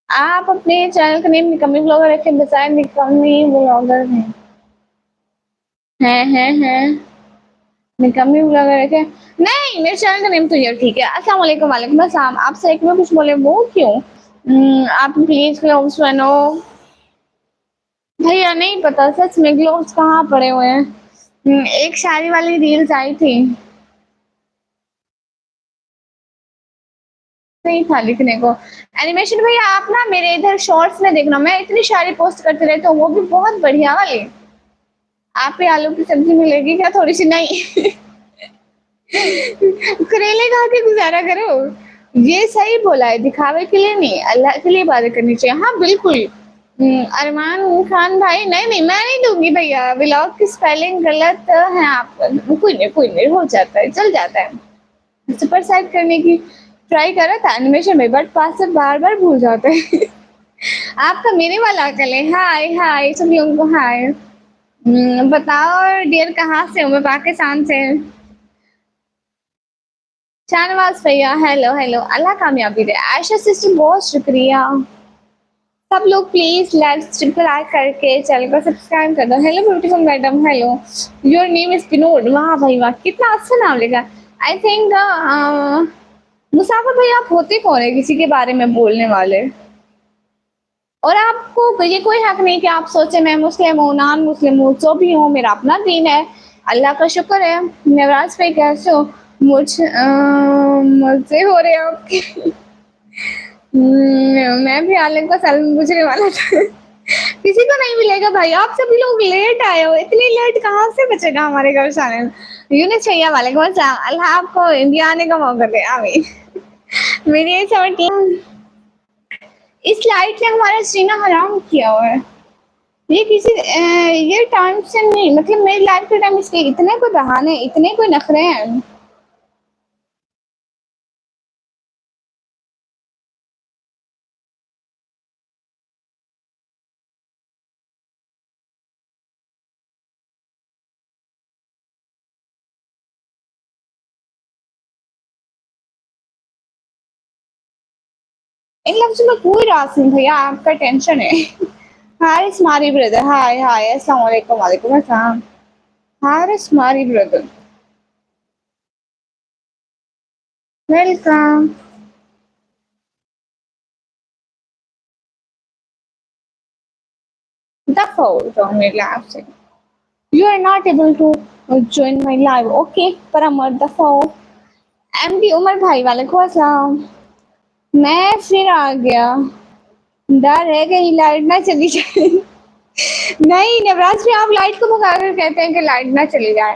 आप अपने चैनल का नेम निकम्मी ब्लॉगर रखे बजाय निकम्मी ब्लॉगर हैं निकम्मी ब्लॉगर रखे। नहीं, मेरे चैनल का नेम तो ये ठीक है। अस्सलाम वालेकुम। वालेकुम अस्सलाम। आपसे एक में कुछ बोले वो क्यों? आप प्लीज ग्लोव्स पहनो। भैया नहीं पता सच में, ग्लोव्स कहाँ पड़े हुए हैं। एक शादी वाली रील्स आई थी, नहीं था लिखने को। एनिमेशन भैया आप ना मेरे इधर शॉर्ट्स में देखना, मैं इतनी सारी पोस्ट करते रहती हूँ, वो भी बहुत बढ़िया वाली। आप पे आलू की सब्जी मिलेगी क्या थोड़ी सी? नहीं। करेले खा के गुजारा करो। ये सही बोला है, दिखावे के लिए नहीं, अल्लाह के लिए बातें करनी चाहिए। हाँ बिल्कुल। अरमान खान भाई, नहीं नहीं मैं नहीं दूंगी भैया। व्लॉग की स्पेलिंग गलत है आप। कोई नहीं, हो जाता है, चल जाता है। सुपर साइड करने की ट्राई करा था एनिमेशन में, बट पासवर्ड बार बार भूल जाते हैं। आपका मेरे वाला अकल है। हाय हाय सब लोगों को हाय। बताओ डियर, कहाँ से हो? मैं पाकिस्तान से। शाहनवाज भैया, हेलो हेलो, अल्लाह कामयाबी दे। आयशा सिस्टर, बहुत शुक्रिया। सब लोग प्लीज लाइव स्ट्रीम को लाइक करके चैनल को सब्सक्राइब कर दो। Hello beautiful madam, hello. Your name is Vinod. वाह भाई वाह, कितना अच्छा नाम लिखा। आई थिंक मुसाफिर भाई आप होते कौन है किसी के बारे में बोलने वाले? और आपको ये कोई हक नहीं कि आप सोचे मैं मुस्लिम हूँ, नॉन मुस्लिम हूँ, जो भी हूँ मेरा अपना दीन है। अल्लाह का शुक्र है। नवराज भाई कैसे हो? मजे हो रहे हैं आपके। मैं भी आलिम का सलाम गुजरे वाला था। किसी को नहीं मिलेगा भाई, आप सभी लोग लेट आए हो, इतनी लेट कहाँ से बचेगा हमारे घर से आने में। यूनिस भैया वालेकुम अस्सलाम, अल्लाह आपको इंडिया आने का मौका दे, आमीन। मेरी एज 17। इस लाइट ने हमारा जीना हराम किया हुआ है। ये किसी ये टाइम से नहीं, मतलब मेरी लाइफ के टाइम इसके इतने कोई बहाने, इतने कोई नखरे हैं। इन लफ्ज़ों में कोई रास नहीं भैया, आपका टेंशन है। हारिस मारी ब्रदर, हाय हाय, अस्सलाम वालेकुम, वालेकुम अस्सलाम। हारिस मारी ब्रदर, वेलकम। दफा हो जाओ मेरे लाइफ से। You are not able to join my live, okay पर अमर दफा हो। एमडी उमर भाई वालेकुम अस्सलाम। मैं फिर आ गया, डर है कहीं लाइट ना चली जाए। नहीं नवराज भी आप लाइट को भगा कर कहते हैं कि लाइट ना चली जाए।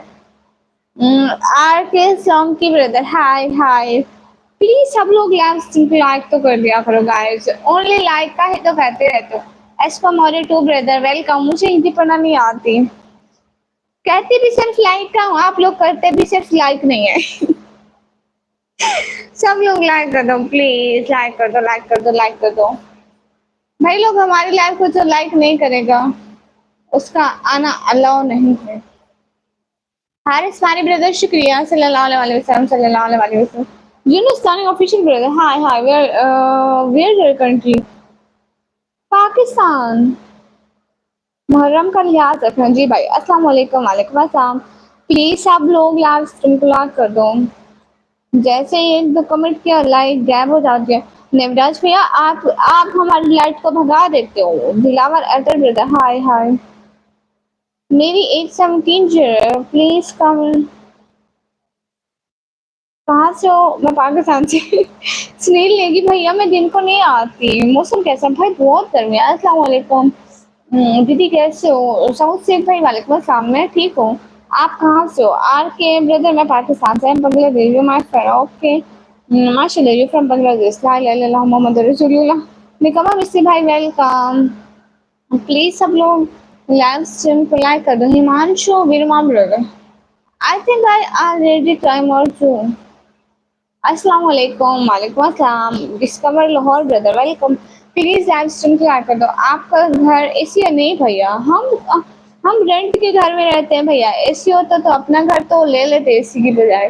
आर के सॉन्ग की ब्रदर, हाय हाय। प्लीज सब लोग लाइक तो कर दिया करो गाइस, ओनली लाइक का ही तो कहते रहते हो। एस फॉर मोरे टू ब्रदर वेलकम। मुझे हिंदी पढ़ना नहीं आती, कहती भी सिर्फ लाइक का हूँ, आप लोग करते भी सिर्फ लाइक नहीं है। सब लोग लाइक कर दो प्लीज, लाइक कर दो, लाइक कर दो, लाइक कर दो। भाई लोग हमारी लाइफ को जो लाइक नहीं करेगा उसका आना अलाउ नहीं है। हारिस मारी ब्रदर शुक्रिया, सल्लल्लाहु अलैहि वसल्लम, सल्लल्लाहु अलैहि वसल्लम। Yunus official brother, hi hi, where your country? Pakistan. Muharram का लिहाज रखना जी भाई। अस्सलाम वालेकुम, वालेकुम अस्सलाम। प्लीज सब लोग लाइव स्ट्रीम को लाइक कर दो। जैसे ही एक दो कमेंट किया लाइक गायब हो जाती है। नेवराज भैया आप हमारी लाइट को भगा देते हो। दिलावर अटर ब्रदर, हाय हाय। मेरी एज 17 प्लीज कम। कहाँ से हो? मैं पाकिस्तान से। सुनील नेगी भैया मैं दिन को नहीं आती। मौसम कैसा भाई? बहुत गर्मी है। अस्सलाम वालेकुम। दीदी कैसे हो? साउथ से भाई वालेकुम अस्सलाम, मैं ठीक हूँ। आप कहाँ से हो? आर के ब्रदर मैं पाकिस्तान से, बांग्लादेश माय फ्रेंड, ओके। माशाल्लाह यू फ्रॉम बांग्लादेश, ला इलाहा इल्लल्लाह मोहम्मद रसूलुल्लाह। निकमा मिस्सी भाई वेलकम। प्लीज सब लोग लाइव स्ट्रीम को लाइक कर दो। Himanshu Verma brother, I think I already time और टू। अस्सलाम वालेकुम, वालेकुम अस्सलाम। Discover Lahore brother welcome. Please live stream को लाइक कर दो। आपका घर एसी है? नहीं भैया, हम रेंट के घर में रहते हैं भैया। एसी होता तो अपना घर तो ले लेते एसी की बजाय।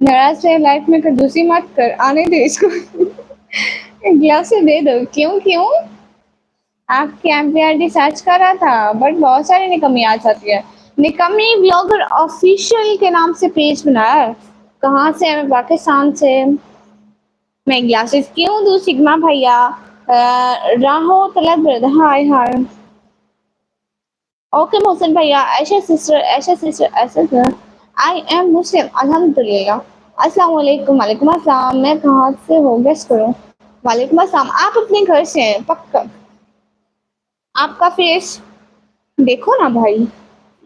नाराज से लाइफ में कंजूसी मत कर, आने दे इसको। एक गिलास से दे दो। क्यों क्यों? आपके एमपीआरडी सर्च करा था बट बहुत सारी निकम्मी आ जाती है। निकम्मी ब्लॉगर ऑफिशियल के नाम से पेज बनाया है। कहाँ से है? मैं पाकिस्तान से। मैं ग्लासेस क्यों दूँ सिग्मा भैया? राहो तलब, हाय हाय। ओके मोहसिन भैया, Aisha sister, Aisha sister, Aisha sir. I am Muslim अल्हम्दुलिल्लाह। अस्सलाम वालेकुम, वालेकुम अस्सलाम। मैं कहाँ से हो गेस करो। वालेकुम अस्सलाम। आप अपने घर से हैं पक्का? आपका फेस देखो ना भाई।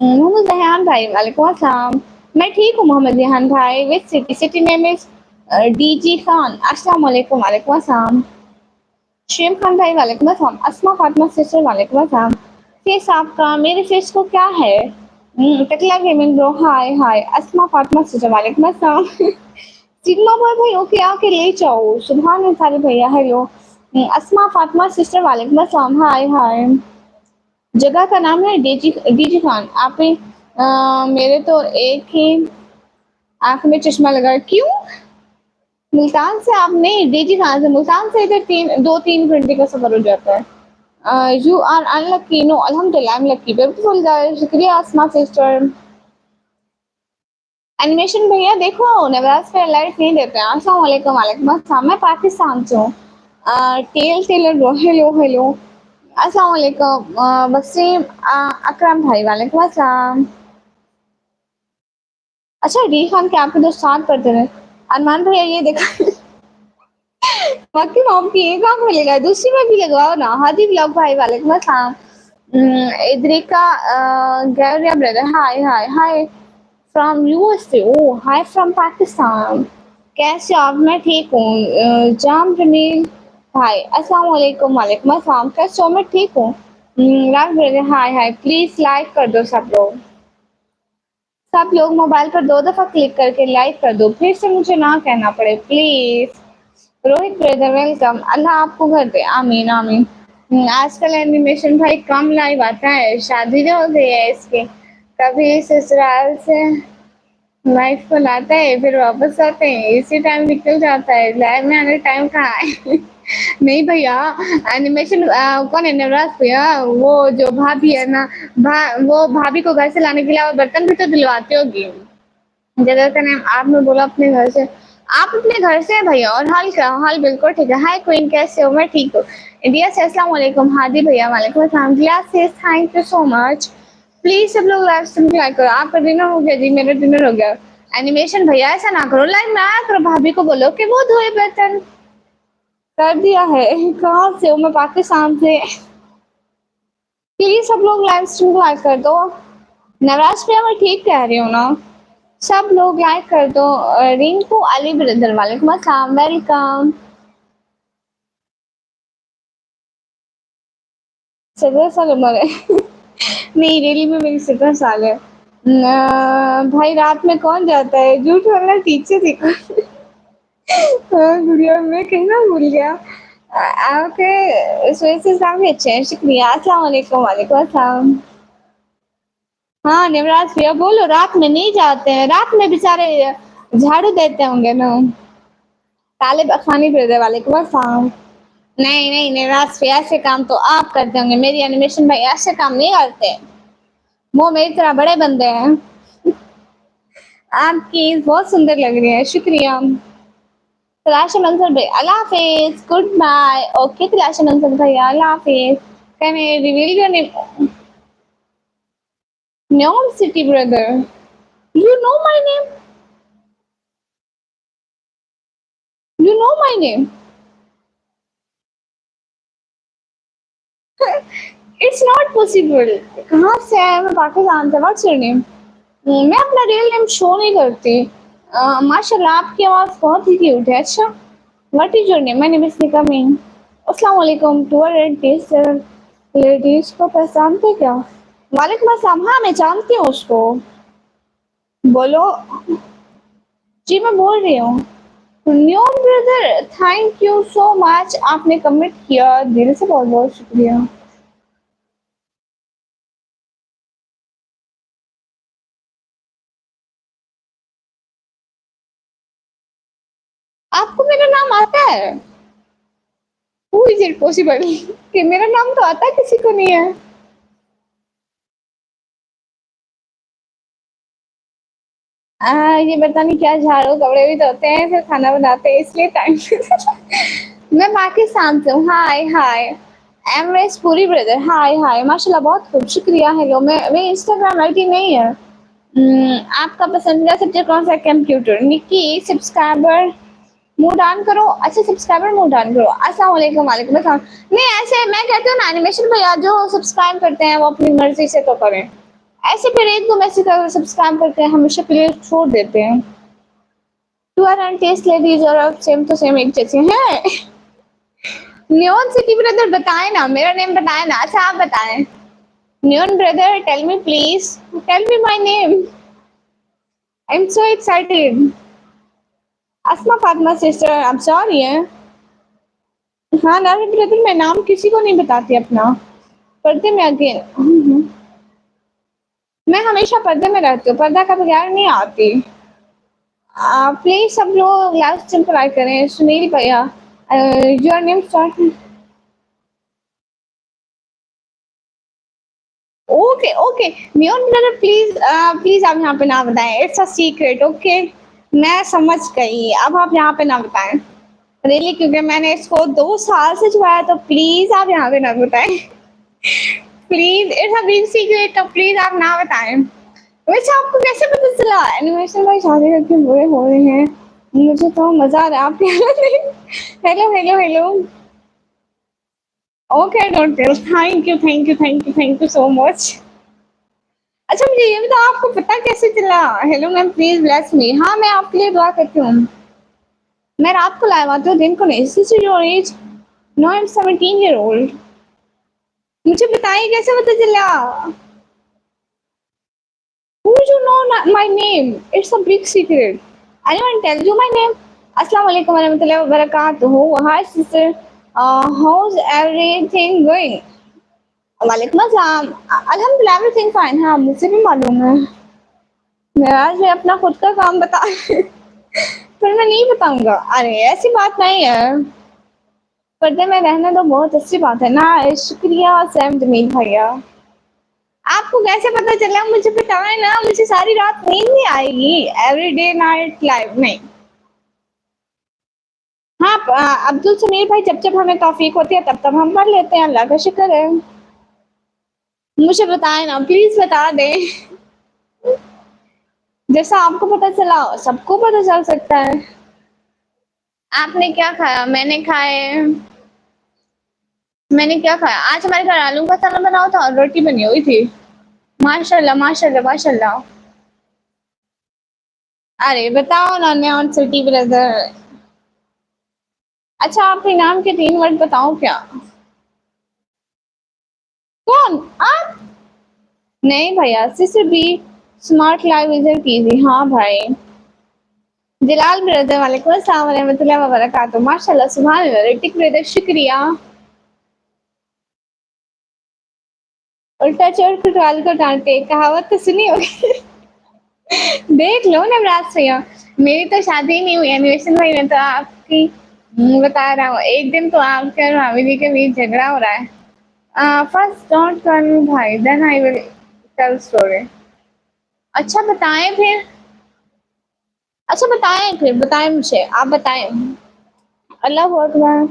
मोहम्मद जहान भाई वालेकुम अस्सलाम। मैं ठीक हूँ मोहम्मद जहान भाई। Which city? City name is DG Khan. अस्सलाम वालेकुम, वालेकुम अस्सलाम। शेम खान भाई वालेकुम अस्सलाम। अस्मा फातिमा सिस्टर वालेकुम अस्सलाम। फेस आपका, मेरे फेस को क्या है? टकला गेमिंग ब्रो, हाय हाय। अस्मा फातिमा सिस्टर वालेकुम अस्सलाम। सिग्मा बॉय भाई ओके आके ले जाओ। सुभान अल्लाह भैया हेलो। अस्मा फातिमा सिस्टर वालेकुम अस्सलाम, हाय हाय। जगह का नाम है डीजी डीजी खान। आप मेरे तो एक ही आंख में चश्मा लगा है। क्यों? मुल्तान से आप नहीं, डीजी खान से। मुल्तान से इधर 2-3 घंटे का सफर हो जाता है। You are unlucky. नो अल्हम्दुलिल्लाह I am lucky, beautiful girl. शुक्रिया अस्मा सिस्टर। एनिमेशन भैया देखो नवराज पे लाइट नहीं देते हैं। अस्सलाम वालेकुम वालेकुम अस्सलाम। मैं पाकिस्तान से हूँ। Tell tailor hello hello. अस्सलाम वालेकुम वसीम अकरम भाई वालेकुम अस्सलाम। अच्छा डी खान के आपके दोस्त साथ पढ़ते रहे। अरमान भैया ये देखो बाकी मॉम की एक आंख में लगा दूसरी में भी लगवाओ ना। हादी ब्लॉग भाई वालेकुम अस्सलाम। Idrika Gairiya brother hi hi hi from USA. Oh hi from Pakistan. कैसे हो आप? मैं ठीक हूँ। जाम जमील भाई अस्सलाम वालेकुम वालेकुम अस्सलाम। कैसे हो? मैं ठीक हूँ। Raj brother hi hi. Please like कर दो सब लोग। सब लोग मोबाइल पर 2 दफ़ा क्लिक करके लाइक कर दो, फिर से मुझे ना कहना पड़े प्लीज़। Rohit brother welcome. अल्लाह आपको घर दे। आमीन आमीन। आजकल एनिमेशन भाई कम लाइव आता है, शादी जो हो गई है इसकी। कभी ससुराल से वाइफ को लाता है फिर वापस आते हैं, इसी टाइम निकल जाता है। लाइव में आने टाइम कहाँ है? नहीं भैया एनिमेशन कौन है? नवराज भैया वो जो भाभी है ना, वो भाभी को घर से लाने के लिए वो बर्तन भी तो दिलवाती होगी। जगह का नाम आपने बोला अपने घर से। आप अपने घर से हैं भैया। और हाल क्या? हाल बिल्कुल ठीक है। हाय क्वीन कैसे हो? मैं ठीक हूँ। इंडिया से अस्सलाम वालेकुम। हादी भैया वालेकुम अस्सलाम। दिया से thank you so much. Please सब लोग लाइव स्ट्रीम लाइक करो। आपका डिनर हो गया जी? मेरा डिनर हो गया। एनिमेशन भैया ऐसा ना करो, लाइव में आया करो। भाभी को बोलो कि वो धोए बर्तन। कर दिया है। कहाँ से हो? मैं पाकिस्तान से। प्लीज सब लोग लाइव स्ट्रीम लाइक कर दो। नवराज भैया मैं ठीक कह रही हूँ ना? सब लोग लाइक कर दो। रिंकू अली ब्रदर वालेकुम अस्सलाम वेलकम। 17 साल उम्र है। नहीं रियली में मेरी 17 साल है। भाई रात में कौन जाता है? झूठ बोलना टीचर थी। हाँ, गुड़िया मैं कहना भूल गया। आपके सोचे काफी अच्छे हैं, शुक्रिया। अस्सलाम वालेकुम वालेकुम अस्सलाम। हाँ निवराज भैया बोलो रात में नहीं जाते हैं, रात में बेचारे झाड़ू देते होंगे ना। तालिब अखानी ब्रदर वालेकुम अस्सलाम। नहीं नहीं निवराज भैया ऐसे काम तो आप करते होंगे, मेरी एनिमेशन भाई ऐसे काम नहीं करते। वो मेरी तरह बड़े बंदे हैं। आपकी बहुत सुंदर लग रही है, शुक्रिया। तलाशा मंजर भाई अल्लाह हाफिज good bye. Okay Talasha Manzar भैया अल्लाह हाफिज। Can I reveal your name? Neom City brother. You know my name? You know my name? It's not possible. कहाँ से आया? मैं पाकिस्तान से। What's your name? मैं अपना रियल नेम शो नहीं करती। माशाल्लाह आपकी आवाज़ बहुत ही क्यूट है। अच्छा What is your name? My name is Nika Mean. अस्सलाम वालेकुम टू लेडीज को पहचानते क्या? वालेकुम अस्सलाम। हाँ मैं जानती हूँ उसको। बोलो। जी मैं बोल रही हूँ। न्यून brother thank you so much. आपने कमेंट किया, दिल से बहुत बहुत शुक्रिया। आपको मेरा नाम आता है? Who is it possible? कि मेरा नाम तो आता है, किसी को नहीं है। ये पता नहीं क्या झाड़ू कपड़े भी धोते हैं फिर खाना बनाते हैं इसलिए टाइम। मैं पाकिस्तान से हूँ। हाय हाय एम एस पूरी ब्रदर हाय हाय माशाल्लाह बहुत खूब शुक्रिया। हेलो मैं इंस्टाग्राम आईडी नहीं है। आपका पसंदीदा सब्जेक्ट कौन सा? Computer. Nikki subscriber mode on करो। अच्छा सब्सक्राइबर मोड ऑन करो। अस्सलाम वालेकुम वालेकुम अस्सलाम। नहीं ऐसे मैं कहती हूँ ना एनिमेशन भैया जो सब्सक्राइब करते हैं वो अपनी मर्जी से तो करें। ऐसे फिर एक दो मैसेज अगर सब्सक्राइब करते हैं हमेशा के लिए छोड़ देते हैं। Two R and test ladies और सेम टू सेम एक जैसे हैं। न्यून सिटी ब्रदर बताएं ना, मेरा नेम बताएं ना। अच्छा आप बताएं। न्यून brother tell me please, tell me my name. I am so excited. Asma Fatima sister आप सॉरी है। हाँ नाज़िम ब्रदर मैं नाम किसी को नहीं बताती अपना। पर्दे में अगेन। मैं हमेशा पर्दे में रहती हूँ, पर्दा का बगैर नहीं आती। प्लीज सब लोग लास्ट टाइम ट्राई करें। सुनील भैया your name start. Okay okay neon brother please please आप यहाँ पे ना बताएं, इट्स अ सीक्रेट। ओके मैं समझ गई, अब आप यहाँ पे ना बताएं रियली, क्योंकि मैंने इसको 2 साल से छुपाया, तो प्लीज आप यहाँ पे ना बताएं please, it's a big secret, तो प्लीज आप ना बताएं। वैसे आपको कैसे पता चला एनिमेशन भाई शादी करके बुरे हो रहे हैं? मुझे तो मजा आ रहा है आपके hello hello hello. Okay don't tell, thank you thank you thank you thank you so much. अच्छा मुझे ये बताओ आपको पता कैसे चला? Hello ma'am please bless me. हाँ मैं आपके लिए दुआ करती हूँ। मैं रात को लाइव आती हूँ, दिन को नहीं। This is your age? No I am 17 year old. मुझे बताइए कैसे पता चला? Who you know my name? It's a big secret. Anyone tell you my name? Assalamu alaikum warahmatullahi wabarakatuh. Hi sister. How's everything going? वालेकुम अस्सलाम। अल्हम्दुलिल्लाह everything fine. हाँ मुझे भी मालूम है। मैं आज मैं अपना खुद का काम बता पर मैं नहीं बताऊंगा। अरे ऐसी बात नहीं है, पर्दे में रहना तो बहुत अच्छी बात है ना। शुक्रिया सैम जमील भैया। आपको कैसे पता चला? मुझे बताएं ना, मुझे सारी रात नींद नहीं आएगी। एवरी डे नाइट लाइव नहीं। हाँ अब्दुल समीर भाई, जब जब हमें तौफीक होती है तब तब हम पढ़ लेते हैं, अल्लाह का शुक्र है। मुझे बताएं ना प्लीज, बता दें जैसा आपको पता चला सबको पता चल सकता है। आपने क्या खाया? मैंने क्या खाया आज? हमारे घर आलू का सना बना हुआ था और रोटी बनी हुई थी। माशाल्लाह माशाल्लाह माशाल्लाह। अरे बताओ ना न्योन सिटी ब्रदर। अच्छा आपके नाम के 3 वर्ड बताओ क्या? कौन आप? नहीं भैया, सिर्फ बी स्मार्ट लाइव इधर कीजिए। हाँ भाई जलाल ब्रदर, वालेकुम अस्सलाम रहमतुल्लाहि व बरकातहू। माशाल्लाह सुभान अल्लाह। ऋतिक ब्रदर शुक्रिया। उल्टा चोर कुटवाल को डांटे, कहावत तो सुनी होगी देख लो ना राज भैया, मेरी तो शादी नहीं हुई एनिमेशन भाई ने तो आपकी बता रहा हूँ। एक दिन तो आपके और भाभी जी के बीच झगड़ा हो रहा है। फर्स्ट डोंट टेल मी भाई, then I will tell story. अच्छा बताएं फिर। अच्छा बताएं फिर, बताएं मुझे, आप बताएं। अल्लाह अकबर।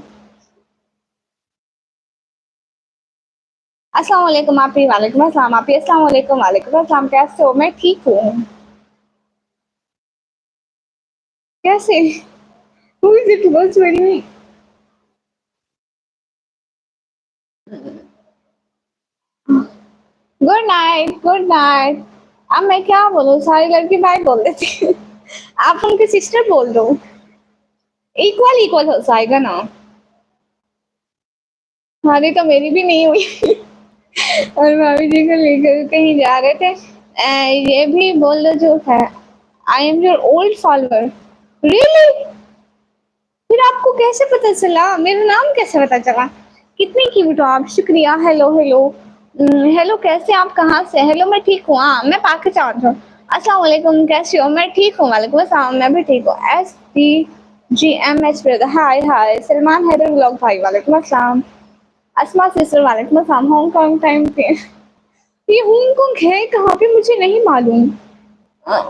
अस्सलाम वालेकुम आप ही। वालेकुम अस्सलाम आप ही। अस्सलाम वालेकुम। वालेकुम अस्सलाम। कैसे हो? मैं ठीक हूँ। कैसे? Who is it was very me? Good night good night. अब मैं क्या बोलूँ, सारी लड़की भाई बोल देती है आप उनकी सिस्टर बोल दो, इक्वल इक्वल हो जाएगा ना। हमारी तो मेरी भी नहीं हुई और भाभी जी को लेकर कहीं जा रहे थे। ये भी बोल दो जो है, I am your old follower. Really? फिर आपको कैसे पता चला? मेरा नाम कैसे पता चला? कितनी क्यूट हो आप। शुक्रिया। Hello hello. हेलो कैसे आप? कहाँ से? हेलो मैं ठीक हूँ। हाँ मैं पाकिस्तान से हूँ। अस्सलाम वालेकुम कैसी हो? मैं ठीक हूँ। वालेकुम अस्सलाम मैं भी ठीक हूँ। SDGMH ब्रदर हाय हाय। सलमान हैदर व्लॉग भाई वालेकुम अस्सलाम। अस्मा सिस्टर वालेकुम अस्सलाम। हांगकांग टाइम पे ये हांगकांग है कहाँ पे मुझे नहीं मालूम। अ,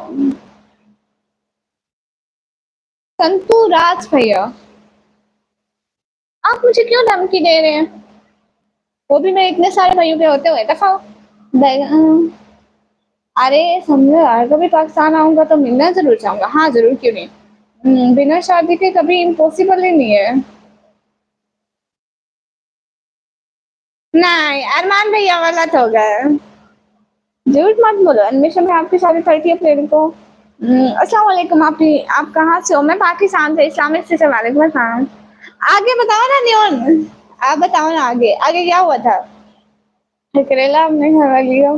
संतू राज भैया, आप मुझे क्यों धमकी दे रहे हैं? वो भी मैं इतने सारे भाइयों के होते हुए दफा। अरे समझो यार, कभी पाकिस्तान आऊंगा तो मिलना जरूर चाहूंगा। हाँ जरूर, क्यों नहीं। बिना शादी के कभी इम्पॉसिबल ही नहीं है। नहीं अरमान भैया वाला तो हो गया। झूठ मत बोलो, एडमिशन में आपकी शादी 30 अप्रैल को। अस्सलाम वालेकुम आप कहाँ से हो? मैं पाकिस्तान से, इस्लामिक स्टेट से। वालेकुम अस्सलाम। आगे बताओ ना नियॉन, आप बताओ ना आगे आगे क्या हुआ था? करेला हमने घर लिया।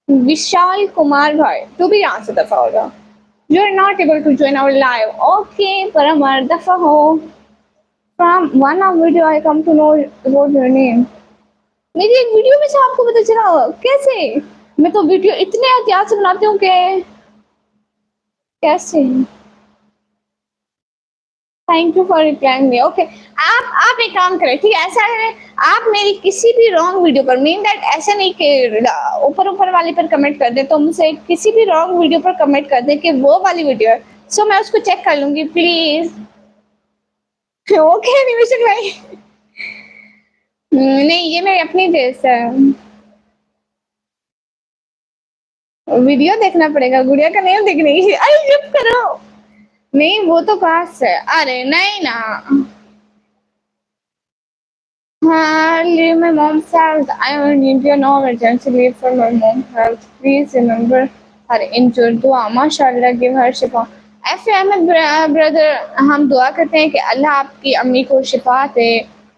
विशाल कुमार भाई तू भी यहाँ से दफा होगा। You are not able to join our live. Okay पर हमारा दफा हो। From one of video I come to know about your name. मेरी एक वीडियो में से आपको पता चला? कैसे? मैं तो वीडियो इतने एहतियात से बनाती हूँ कि कैसे। Thank you for replying me. Okay, आप एक काम करें, ठीक है? ऐसा है, आप मेरी किसी भी रॉन्ग वीडियो पर, मीन दैट ऐसा नहीं कि ऊपर ऊपर वाली पर कमेंट कर दे, तो मुझसे किसी भी रॉन्ग वीडियो पर कमेंट कर दे कि वो वाली वीडियो है, सो मैं उसको चेक कर लूंगी प्लीज। ओके निमिषक भाई। नहीं, ये मेरी अपनी ड्रेस है। वीडियो देखना पड़ेगा, गुड़िया का नेम देखने की। अरे चुप करो। नहीं, वो तो पास है। अरे नहीं ना। हाँ, leave my mom's house. I will need your no emergency leave for my mom's health. Please remember her injured दुआ, माशाल्लाह give her शिफा। ऐसे अहमद ब्रदर, हम दुआ करते हैं कि अल्लाह आपकी अम्मी को शिफा दे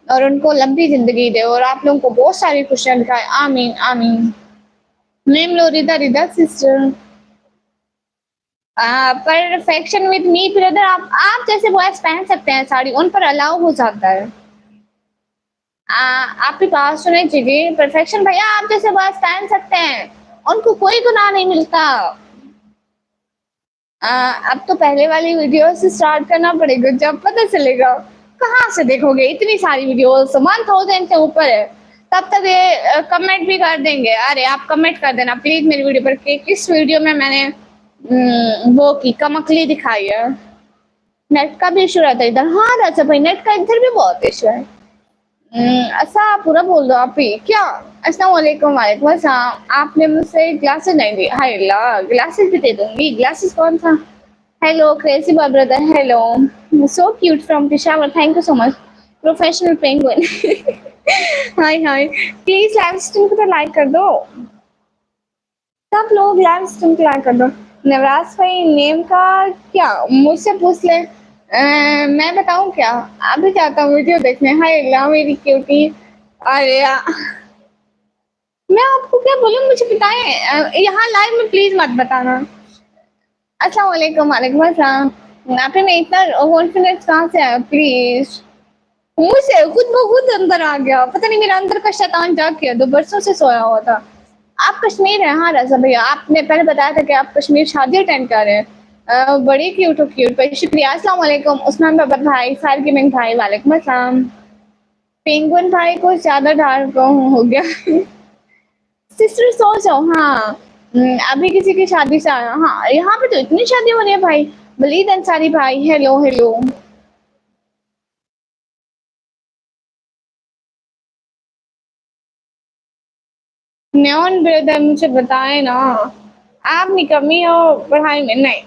और उनको लंबी जिंदगी दे और आप लोगों को बहुत सारी खुशियां दिखाए। आमीन आमीन। नेम लो Rida, Rida sister. Perfection with me brother, आप जैसे बॉयज पहन सकते हैं साड़ी, उन पर अलाउ हो जाता है। आपकी बात सुने जी, परफेक्शन भैया आप जैसे बात पहन सकते हैं, उनको कोई गुनाह नहीं मिलता। अब तो पहले वाली वीडियो से स्टार्ट करना पड़ेगा, जब पता चलेगा। कहाँ से देखोगे इतनी सारी वीडियोस, 1000 से ऊपर है। तब तक ये कमेंट भी कर देंगे। अरे आप कमेंट कर देना प्लीज मेरी वीडियो पर कि किस वीडियो में मैंने वो की कमकली दिखाई है। नेट का भी इशू रहता है इधर। हाँ राजा भाई, नेट का इधर भी बहुत इशू है। अच्छा पूरा बोल दो आप ही क्या। अस्सलाम वालेकुम। वालेकुम अस्सलाम। आपने मुझसे ग्लासेस नहीं दी। हाय अल्लाह, ग्लासेस भी दे दूंगी। ग्लासेस कौन सा? Hello crazy boy brother, hello so cute from Peshawar, thank you so much. Professional penguin. Hi hi, please live stream को तो लाइक कर दो। सब लोग लाइव स्ट्रीम को लाइक कर दो। नवराज भाई नेम का क्या मुझसे पूछ ले। मैं बताऊं क्या? अभी जाता हूँ वीडियो देखने। हाय अल्लाह मेरी क्यूटी। अरे मैं आपको क्या बोलूं, मुझे बताएं। यहाँ लाइव में प्लीज मत बताना। अस्सलाम वालेकुम। वालेकुम अस्सलाम। आपने में इतना कॉन्फिडेंस कहाँ से आया प्लीज? मुझसे खुद ब खुद अंदर आ गया, पता नहीं मेरा अंदर का शैतान जाग गया, 2 बरसों से सोया हुआ था। आप कश्मीर हैं? हाँ रजा भैया, आपने पहले बताया था कि आप कश्मीर शादी अटेंड कर रहे हैं। बड़ी क्यूट हो, क्यूट भाई, शुक्रिया। अस्सलाम वालेकुम उस्मान बाबर भाई, सार की मिंग भाई, वालेकुम अस्सलाम। पेंगुइन भाई को ज्यादा डार्क हो गया। सिस्टर सो जाओ। हाँ अभी किसी की शादी से आया। हाँ यहाँ पे तो इतनी शादी हो रही है भाई। वलीद अंसारी भाई, हेलो हेलो। न्योन ब्रदर मुझे बताए ना, आप निकम्मी हो पढ़ाई में। नहीं,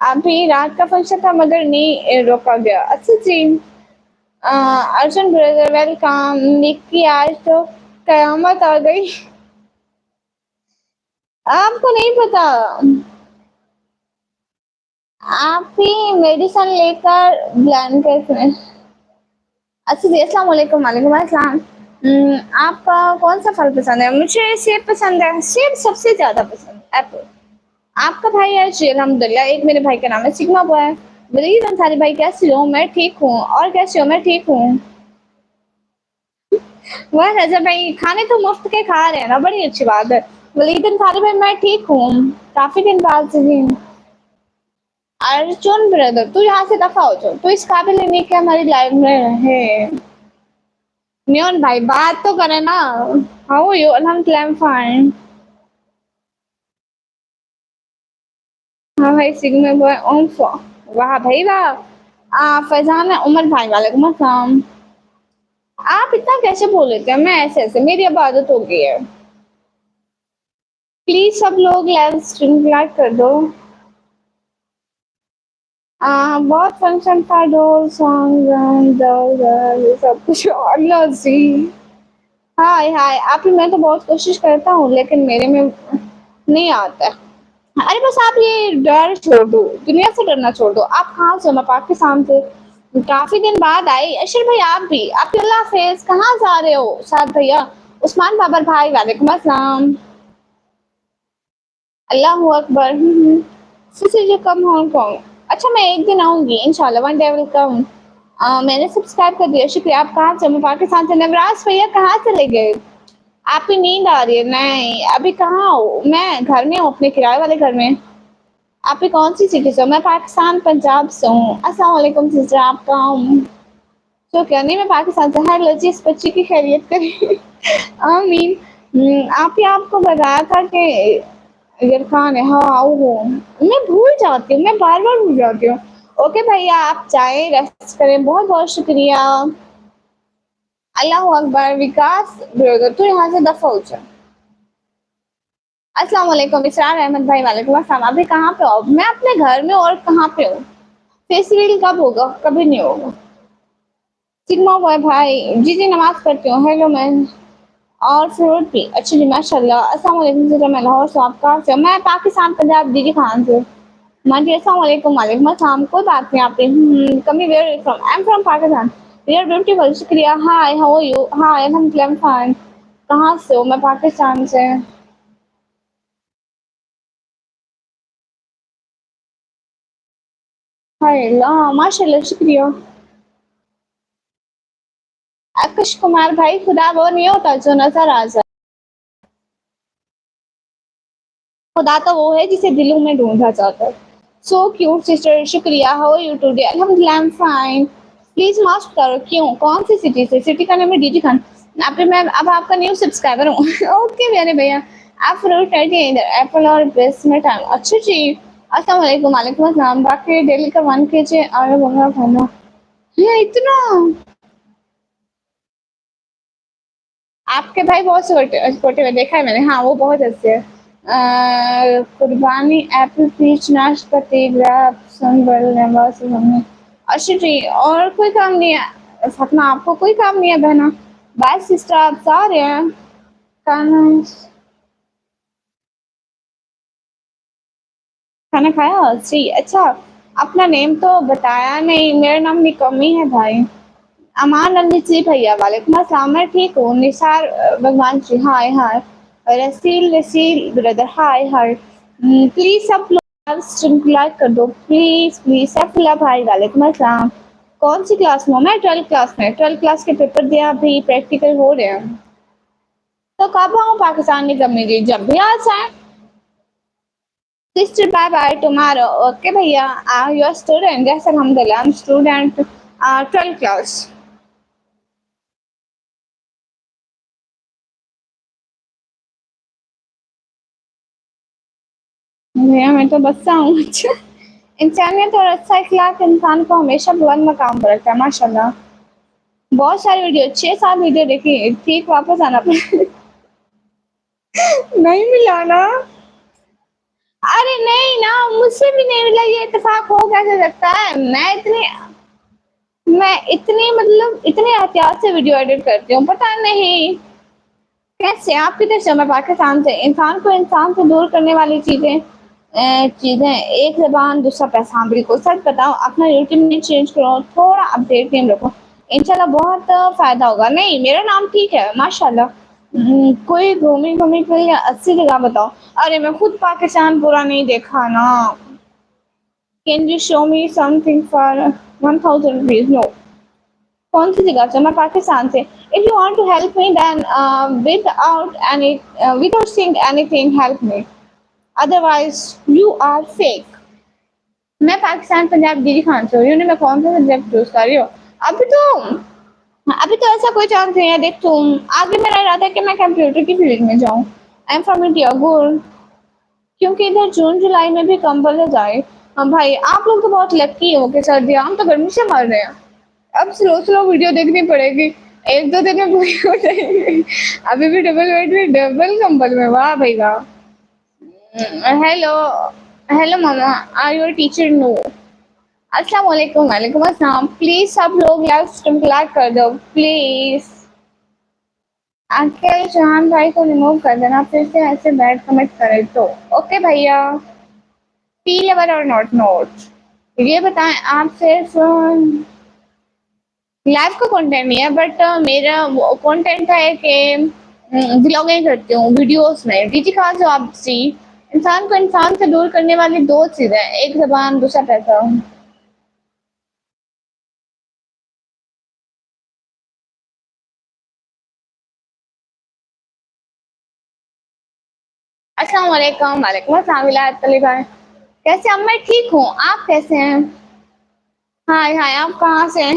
अभी रात का फंक्शन था मगर नहीं रोका गया। अच्छा जी। Arjun brother welcome. निक्की आज तो कयामत आ गई। आपको नहीं पता? आप ही मेडिसिन लेकर ब्लैंकेट में। अच्छा जी, अस्सलाम वालेकुम। वालेकुम अस्सलाम। आपका कौन सा फल पसंद है? मुझे सेब पसंद है, सेब सबसे ज्यादा पसंद है, एप्पल। आपका भाई है जी, अल्हम्दुलिल्लाह। एक मेरे भाई का नाम है सिग्मा बॉय। वलीद अंसारी भाई कैसी हो? मैं ठीक हूँ। और कैसे हो? मैं ठीक हूँ। वाह रजा भाई, खाने तो मुफ्त के खा रहे हैं ना, बड़ी अच्छी बात है। वलीद अंसारी भाई मैं ठीक हूँ, काफी दिन बाद से भी। अर्जुन ब्रदर तू यहाँ से दफा हो जाओ, तू इस काबिल नहीं कि हमारी लाइफ में रहे। नियॉन भाई बात तो करे ना। How you? अल्हम्दुलिल्लाह फाइन। हाँ भाई सिग्मा बॉय ऑन फॉर। वाह भाई वाह। फैजान है उमर भाई, वालेकुम अस्सलाम। आप इतना कैसे बोल लेते हैं? मैं ऐसे ऐसे मेरी अब आदत हो गई है। प्लीज सब लोग लाइव स्ट्रीम लाइक कर दो। बहुत फंक्शन था, ढोल सॉन्ग सब कुछ। अल्लाह जी। हाय हाय आप ही, मैं तो बहुत कोशिश करता हूँ लेकिन मेरे में नहीं आता है। अरे बस आप ये डर छोड़ दो, दुनिया से डरना छोड़ दो। आप कहाँ से हो? मैं पाकिस्तान से। काफी दिन बाद आई। अशर भाई आप भी, आप अल्लाह हाफिज। कहाँ जा रहे हो साथ भैया? उस्मान बाबर भाई, वालेकुम अस्सलाम। अल्लाह अकबर। सिसी कम हांगकांग। अच्छा मैं एक दिन आऊंगी इंशाल्लाह, वन डे विल कम। मैंने सब्सक्राइब कर दिया, शुक्रिया। आप कहाँ से? मैं पाकिस्तान से। नवराज भैया कहाँ चले गए? आपकी नींद आ रही है? नहीं अभी कहाँ हो? मैं घर में हूँ, अपने किराए वाले घर में। आप ही कौन सी सिटी से हो? मैं पाकिस्तान पंजाब से हूँ। अस्सलाम वालेकुम सिस्टर, आप कहाँ हो? तो क्या नहीं, मैं पाकिस्तान से। हेलो जी, इस बच्ची की खैरियत करिए। आमीन। आप ही आपको बताया था कि इरफान है। हाँ वो मैं भूल जाती हूँ, मैं बार बार भूल जाती हूँ। ओके भैया, आप चाहे रेस्ट करें। बहुत बहुत शुक्रिया। अल्लाह अकबर। विकास ब्रदर, तू यहाँ से दफा हो जा। अस्सलाम वालेकुम इसरार अहमद भाई। वालेकुम अस्सलाम। अभी कहाँ पे हो? मैं अपने घर में। और कहाँ पे हो? फेस रील कब होगा? कभी नहीं होगा। सिग्मा बॉय भाई, जी जी नमाज पढ़ती हूँ। Hello man. और फ्रूट भी अच्छी जी माशाल्लाह। अस्सलाम वालेकुम जी, मैं लाहौर से। आप कहाँ से हो? मैं पाकिस्तान पंजाब दीदी खान से। हाँ जी, अस्सलाम वालेकुम। वालेकुम अस्सलाम। कोई बात नहीं। आप कमी where from? I am from Pakistan. We are beautiful. शुक्रिया। Hi, how are you? Hi, अल्हम्दुलिल्लाह फाइन। कहाँ से हो? मैं पाकिस्तान से। हाय अल्लाह, माशाल्लाह, शुक्रिया। आकाश कुमार भाई, खुदा वो नहीं होता जो नजर आ जाए, खुदा तो वो है जिसे दिलों में ढूंढा जाता है। सो क्यूट सिस्टर, शुक्रिया। How are you today? अल्हम्दुलिल्लाह I am fine. Please mask करो। क्यों? कौन सी सिटी से? सिटी का नाम है डीजी खान। आप मैं अब आपका न्यू सब्सक्राइबर हूँ। ओके मेरे भैया। आप फ्रूट खाइए इधर, एप्पल और बेस में टाइम। अच्छा जी। अस्सलाम वालेकुम। वालेकुम अस्सलाम। बाकी डेली का 1 केजी और बोलना खाना। ये इतना? आपके भाई बहुत छोटे छोटे हुए देखा है मैंने। हाँ वो बहुत अच्छे है। कुर्बानी, एप्पल, पीच, नाशपाती, ग्रेप, सनबर्ड, लेमन, हमने। अच्छा जी, और कोई काम नहीं है? फतना, आपको कोई काम नहीं है बहना? बाय सिस्टर, आप सारे हैं। खाना खाना खाया जी? अच्छा। अपना नेम तो बताया नहीं। मेरा नाम निकम्मी है भाई। अमान रणजीत जी भैया, वालेकुम अस्सलाम। मैं ठीक हूँ। निसार भगवान जी, hi hi. Raseel Raseel brother, hi hi. Please सब लोग लाइक कर दो, प्लीज प्लीज। सैफुल्ला भाई, वालेकुम अस्सलाम। कौन सी क्लास में हो? मैं 12th क्लास में। 12th क्लास के पेपर दिया, अभी प्रैक्टिकल हो रहे हैं। तो कब आऊँ पाकिस्तान निकलने की? जब भी आ जाए। Sister bye bye tomorrow. Okay भैया। You are student? यस अल्हम्दुलिल्लाह, I am student 12th class. भैया मैं तो बच्चा हूँ। अच्छा। इंसानियत और अच्छा इखलाक इंसान को हमेशा बुलंद मकाम पर रखता है, माशाल्लाह। बहुत सारी वीडियो, 6-7 वीडियो देखी, ठीक वापस आना पड़ा। नहीं मिला ना? अरे नहीं ना, मुझसे भी नहीं मिला। ये इत्तेफाक हो कैसे सकता है? मैं इतनी मतलब इतने एहतियात से वीडियो एडिट करती हूँ, पता नहीं कैसे। आप किधर से? मैं पाकिस्तान से। इंसान को इंसान से दूर करने वाली चीजें एक ज़बान दूसरा पैसा। बिल्कुल सच बताओ, अपना रूटीन में चेंज करो, थोड़ा अपडेट गेम रखो, इंशाल्लाह बहुत फायदा होगा। नहीं मेरा नाम ठीक है माशाल्लाह। कोई घूमी घूमी के लिए अच्छी जगह बताओ। अरे मैं खुद पाकिस्तान पूरा नहीं देखा ना। Can you show me something for 1000 rupees? No. कौन सी जगह से? मैं पाकिस्तान से। If you want to help me then without saying anything help me, otherwise you are fake. मैं पाकिस्तान पंजाब गिरी खान से हूँ। यूँ मैं कौन सा सब्जेक्ट चूज कर रही हूँ? अभी तो अभी तो ऐसा कोई चांस नहीं है। देख तुम, आगे मेरा इरादा है कि मैं कंप्यूटर की फील्ड में जाऊँ। आई एम फ्रॉम इंडिया, गुड। क्योंकि इधर जून जुलाई में भी कंबल है जाए। हाँ भाई, आप लोग तो बहुत लकी हो कि सर्दी, हम तो गर्मी से मर रहे हैं। अब स्लो स्लो वीडियो देखनी पड़ेगी। 1-2 दिन में पूरी हो जाएगी। अभी भी डबल बेड में, डबल कंबल में, वाह भाई वाह। हेलो। हेलो मामा, आर योर टीचर? नो। अस्सलाम वालेकुम। वालेकुम अस्सलाम। प्लीज सब लोग लाइव स्ट्रीम लाइक कर दो प्लीज। अंकल जहान भाई को रिमूव कर देना, फिर से ऐसे बैड कमेंट करे तो। ओके भैया। पी लेवर और नॉट नोट। ये बताएं, आप सिर्फ लाइव का कंटेंट नहीं है, बट मेरा कंटेंट है कि व्लॉगिंग करती हूँ वीडियोस में। डीजी खास जो आप सी, इंसान को इंसान से दूर करने वाली दो चीजें, एक जबान दूसरा पैसा। अस्सलाम वालेकुम। वालेकुम अस्सलाम। विलायत अली भाई, कैसे? अब मैं ठीक हूँ, आप कैसे हैं? हाय हाय, आप कहाँ से हैं?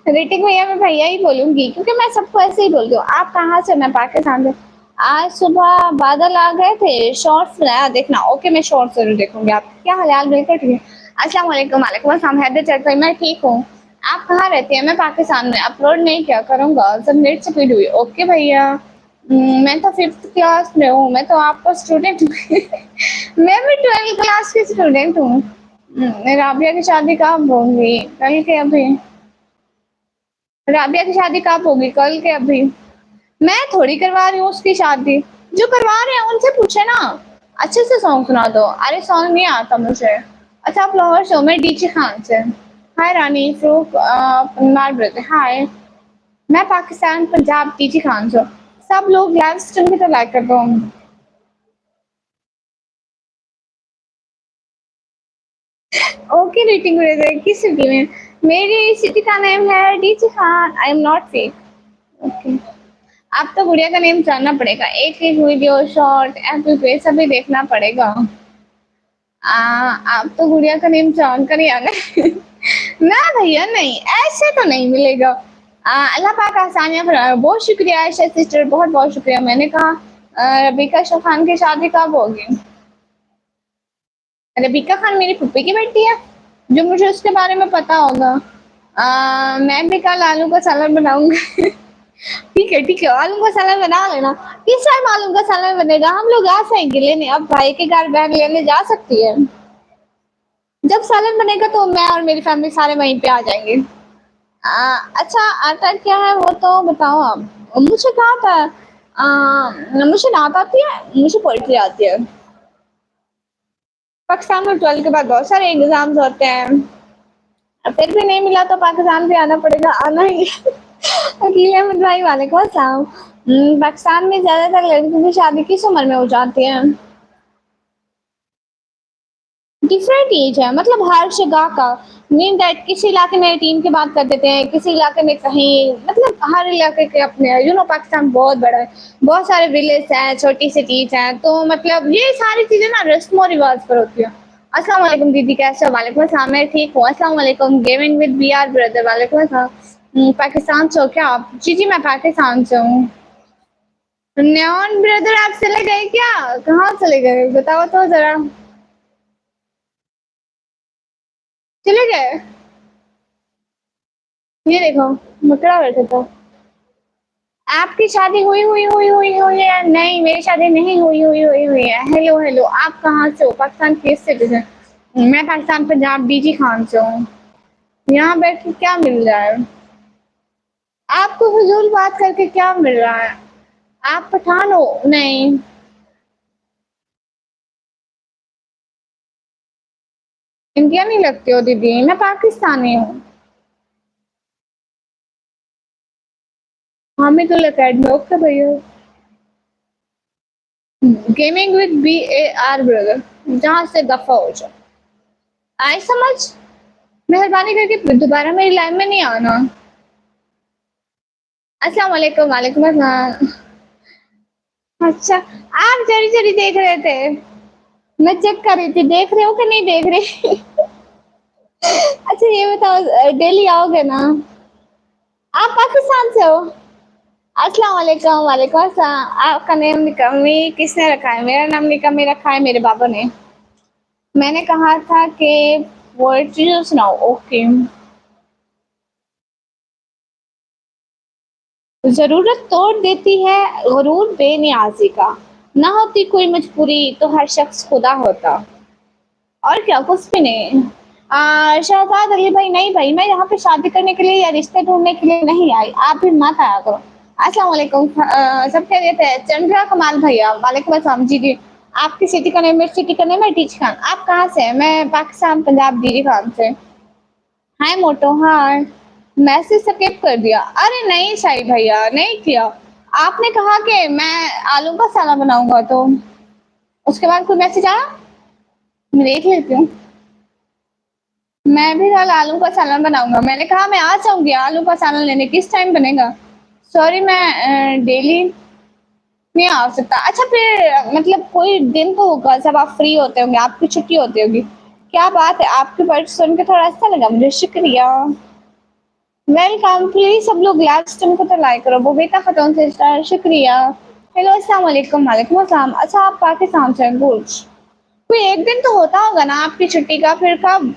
ऋतिक भैया मैं भैया ही बोलूंगी क्योंकि मैं सबको ऐसे ही बोलती हूँ। आप कहाँ से? मैं पाकिस्तान से। आज सुबह बादल आ गए थे, शॉर्ट्स बनाया देखना। ओके, मैं शॉर्ट्स जरूर देखूंगी। आप क्या हाल बिल्कुल ठीक है। अस्सलाम वालेकुम। वालेकुम अस्सलाम। हैदर चौधरी, मैं ठीक हूँ। आप कहाँ रहती हैं? मैं पाकिस्तान में। अपलोड नहीं क्या करूँगा जब नेट स्पीड हुई। ओके भैया। मैं तो फिफ्थ क्लास में हूँ। मैं तो आपका स्टूडेंट हूँ। मैं भी 12th क्लास की स्टूडेंट हूँ। राबिया की शादी कब होगी? कल के अभी? राबिया की शादी कब होगी? कल के अभी? मैं थोड़ी करवा रही हूँ उसकी शादी। जो करवा रहे हैं उनसे पूछे ना। अच्छे से सॉन्ग सुना दो। अरे सॉन्ग नहीं आता मुझे। अच्छा, आप लाहौर से हो? मैं डीजे खान से। हाय रानी फ्रूक मार ब्रदर हाय। मैं पाकिस्तान पंजाब डीजे खान से हूँ। सब लोग लाइव स्ट्रीम की तो लाइक कर दो। ओके रेटिंग ब्रदर, किस सिटी में? मेरी सिटी का नेम है DJ Khan. I am not fake. Okay. अब तो गुड़िया का नेम जानना पड़ेगा। एक एक वीडियो शॉर्ट एप्पल पे सभी देखना पड़ेगा। आप तो गुड़िया का नेम जान कर ही आ गए। ना भैया नहीं, ऐसे तो नहीं मिलेगा। अल्लाह पाक आसानियाँ फराए। बहुत शुक्रिया आयशा सिस्टर, बहुत बहुत शुक्रिया। मैंने कहा रबीका शाह खान की शादी कब होगी? रबीका खान मेरी फूफी की बेटी है, जो मुझे उसके बारे में पता होगा। मैं भी कल आलू का सालन बनाऊंगी। ठीक है, आलू का सालन बना लेना। किस टाइम आलू का सालन बनेगा? हम लोग आ जाएंगे लेने। अब भाई के घर बहन लेने जा सकती है। जब सालन बनेगा तो मैं और मेरी फैमिली सारे वहीं पे आ जाएंगे। अच्छा, आटा क्या है वो तो बताओ आप। मुझे कहा था मुझे नात आती है, मुझे पोइट्री आती है। पाकिस्तान में 12 के बाद बहुत सारे एग्जाम्स होते हैं। फिर भी नहीं मिला तो पाकिस्तान भी आना पड़ेगा, आना ही। अकेले अहमद भाई वालेकुम अस्सलाम। पाकिस्तान में ज्यादातर लड़कियों की शादी किस उम्र में हो जाती है? डिफरेंट एज है, मतलब हर जगह का मीन दैट किसी इलाके में 18 की बात कर देते हैं, किसी इलाके में कहीं, मतलब हर इलाके के अपने। पाकिस्तान बहुत बड़ा है, बहुत सारे विलेज हैं, छोटी सिटीज हैं, तो मतलब ये सारी चीजें ना रस्म और रिवाज पर होती है। अस्सलाम वालेकुम दीदी, कैसे हो? वालेकुम अस्सलाम, मैं ठीक हूँ। अस्सलाम वालेकुम gaming with B R brother, वालेकुम अस्सलाम। पाकिस्तान से हो क्या आप? जी जी, मैं पाकिस्तान से हूँ। न्योन ब्रदर, आप चले गए क्या? कहाँ चले गए बताओ तो जरा। चले गए? ये देखो, मुकरा बैठा था। आपकी शादी हुई है? नहीं, मेरी शादी नहीं हुई है। हेलो हेलो, आप कहाँ से हो? पाकिस्तान किस सिटीजन? मैं पाकिस्तान पंजाब डीजी खान से हूँ। यहाँ बैठ के क्या मिल रहा है? आपको फजूल बात करके क्या मिल रहा है? आप पठान हो? नहीं। इंडिया नहीं लगते हो दीदी, मैं पाकिस्तानी हूँ। हामिदुल अकेडमी, ओके भैया। Gaming with B A R brother, जहाँ से दफा हो जाओ। आई समझ। मेहरबानी करके दोबारा मेरी लाइन में नहीं आना। अस्सलाम वालेकुम। वालेकुम अस्सलाम। अच्छा, आप जरी जरी देख रहे थे? मैं चेक कर रही थी, देख रहे हो कि नहीं देख रहे? अच्छा ये बताओ, डेली आओगे ना? आप पाकिस्तान से हो? अस्सलाम वालेकुम। वालेकुम अस्सलाम। आपका नेम निकम्मी किसने रखा है? मेरा नाम निकम्मी रखा है मेरे बाबा ने। मैंने कहा था कि पोएट्री सुनाओ। ओके। ज़रूरत तोड़ देती है गुरूर बेनियाज़ी का, ना होती कोई मजबूरी तो हर शख्स खुदा होता। और क्या, कुछ भी नहीं। शहजाद अली भाई, नहीं भाई, मैं यहाँ पे शादी करने के लिए या रिश्ते ढूंढने के लिए नहीं आई। आप भी मत आया करो। अस्सलाम वालेकुम। सब खैरियत है? चंद्रा कमाल भैया, वालेकुम अस्सलाम। जी जी। आपकी सिटी का नेम, मेरी सिटी का नेम है डीजी खान। आप कहाँ से हैं? मैं पाकिस्तान पंजाब डीजी खान से। हाय मोटो हाय। मैसेज स्किप कर दिया? अरे नहीं शाही भैया, नहीं किया। आपने कहा कि मैं आलू का साला बनाऊंगा, तो उसके बाद कोई मैसेज आया? मैं देख लेती हूँ। मैं भी कल आलू का सालन बनाऊंगा। मैंने कहा मैं आ जाऊंगी आलू का सालन लेने। किस टाइम बनेगा? सॉरी, मैं डेली नहीं आ सकता। अच्छा फिर मतलब कोई दिन तो होगा जब आप फ्री होते होंगे, आपकी छुट्टी होती होगी। क्या बात है, आपकी वर्ड्स सुन के थोड़ा अच्छा लगा मुझे, शुक्रिया। वेलकम, प्लीज सब लोग लाइव स्ट्रीम को तो लाइक करो। बबीता खातून सिस्टर शुक्रिया। हेलो अस्सलाम वालेकुम। वालेकुम अस्सलाम। अच्छा आप पाकिस्तान से हैं, गुड। कोई एक दिन तो होता होगा ना आपकी छुट्टी का, फिर कब?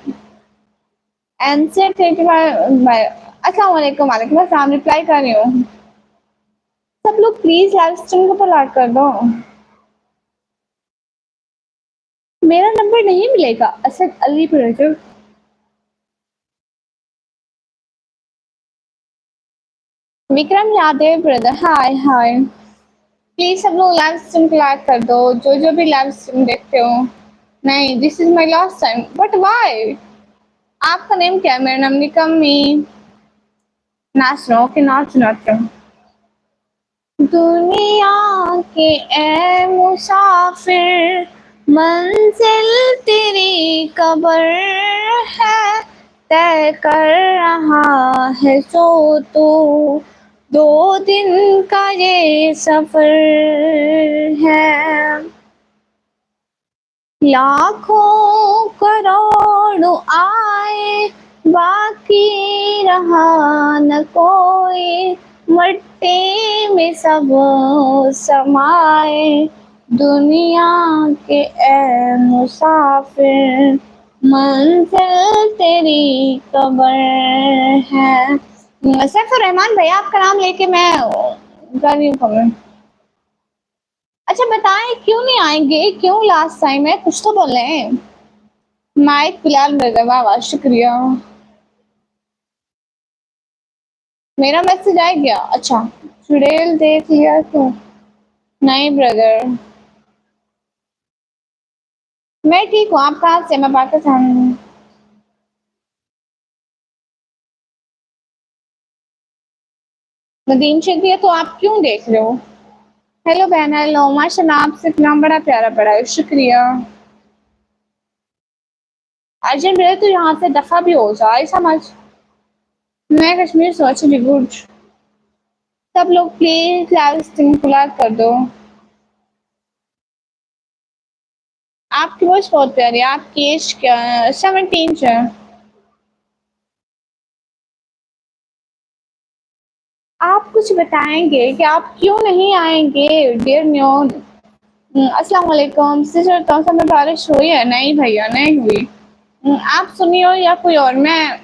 आंसर थे कि मैं अस्सलाम वालेकुम। वालेकुम अस्सलाम, रिप्लाई कर रही हूँ। सब लोग प्लीज लाइव स्ट्रीम को तो लाइक कर दो। मेरा नंबर नहीं मिलेगा, Asad Ali brother. Vikram Yadav brother, hi hi. Please सब लोग लाइव स्ट्रीम को लाइक कर दो, जो जो भी लाइव स्ट्रीम देखते हो। नहीं, this is my last time, but why? आपका नेम क्या है? मेरा नाम निकम्मी। नाच रहा हूँ कि नाच नाच रहा हूँ। दुनिया के ए मुसाफिर, मंजिल तेरी कब्र है, तय कर रहा है जो तू, 2 दिन का ये सफर है। लाखों करोड़ों आए, बाकी रहा न कोई, मिट्टी में सब समाए, दुनिया के ए मुसाफिर, मंजिल तेरी कब्र है। सैफुर रहमान भैया आपका नाम लेके मैं कर रही हूँ कमेंट। अच्छा बताएं क्यों नहीं आएंगे, क्यों लास्ट टाइम है, कुछ तो बोले। माइक बिलाल ब्रदर, वाह वाह शुक्रिया। मेरा मैसेज आ गया, अच्छा। चुड़ैल देख लिया तो? नहीं ब्रदर, मैं ठीक हूँ। आप कहाँ से? मैं पाकिस्तान हूँ। नदीम शेख दिया तो आप क्यों देख रहे हो? हेलो बहन, हेलो, माशाल्लाह आपसे नाम बड़ा प्यारा पड़ा है, शुक्रिया। अर्जुन ब्रदर तो यहाँ से दफा भी हो जाए समझ। मैं कश्मीर से एक्चुअली, गुड। सब लोग प्लीज लाइव स्ट्रीम को लाइक कर दो। आपकी वॉइस बहुत प्यारी है। आपकी एज क्या है? 17 है। आप कुछ बताएंगे कि आप क्यों नहीं आएंगे डियर न्योन? अस्सलाम वालेकुम सिस्टर, कौन सा में बारिश हुई है? नहीं भैया नहीं हुई। आप सुनी हो या कोई और? मैं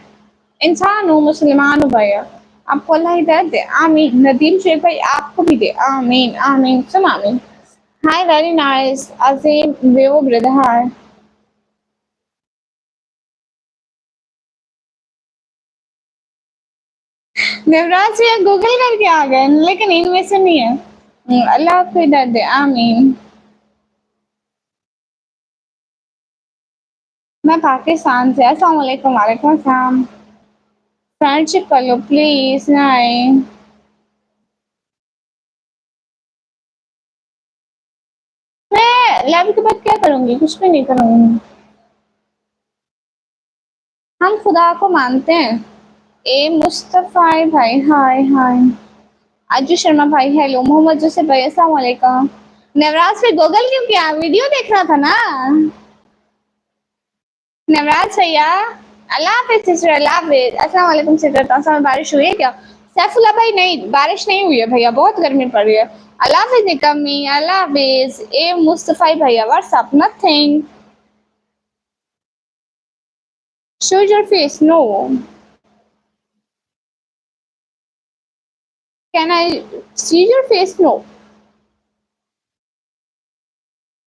इंसान हूँ, मुसलमान हूँ भैया। आपको अल्लाह हिदायत दे, आमीन। नदीम शेख भाई आपको भी दे, आमीन आमीन सुन आमीन। हाय वेरी नाइस अजीम वेवो ब्रदर, हाय। देवराज भैया गूगल करके आ गए, लेकिन इनमें से नहीं है। अल्लाह आपको हिदायत दे, आमीन। मैं पाकिस्तान से। अस्सलाम वालेकुम। वालेकुम अस्सलाम। फ्रेंडशिप कर लो प्लीज। नहीं, मैं लैब के बाद क्या करूंगी? कुछ भी नहीं करूंगी। हम खुदा को मानते हैं। ए मुस्तफा भाई, हाय हाय। अजू शर्मा भाई, हेलो। मोहम्मद जोसेफ भाई, अस्सलाम वालेकुम। नवराज पे गूगल क्यों किया? वीडियो देख रहा था ना। नवराज भैया, अल्लाह हाफिज सिस्टर, अल्लाह हाफिज। अस्सलाम वालेकुम सिस्टर, तो में बारिश हुई है क्या? सैफुल्ला भाई नहीं, बारिश नहीं हुई है भैया, बहुत गर्मी पड़ रही है। अल्लाह हाफिज निकम्मी, अल्लाह हाफिज। ए मुस्तफा भैया, what's up? Nothing. Show your face, no. Can I see your face? No.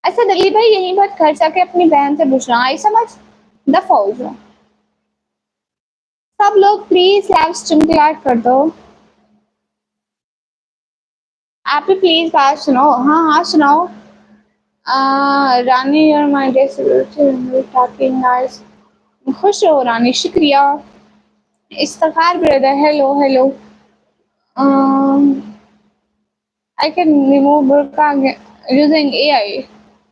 अच्छा दलील भाई यही बात घर जाके अपनी बहन से पूछना, आई समझ। दफा हो जाओ। सब लोग प्लीज लाइव स्ट्रीम क्लियर कर दो। आप भी प्लीज बात सुनो। हाँ हाँ सुनाओ। Rani your my talking nice. खुश रहो रानी, शुक्रिया। Iftikhar brother, hello hello. I can remove burqa using AI.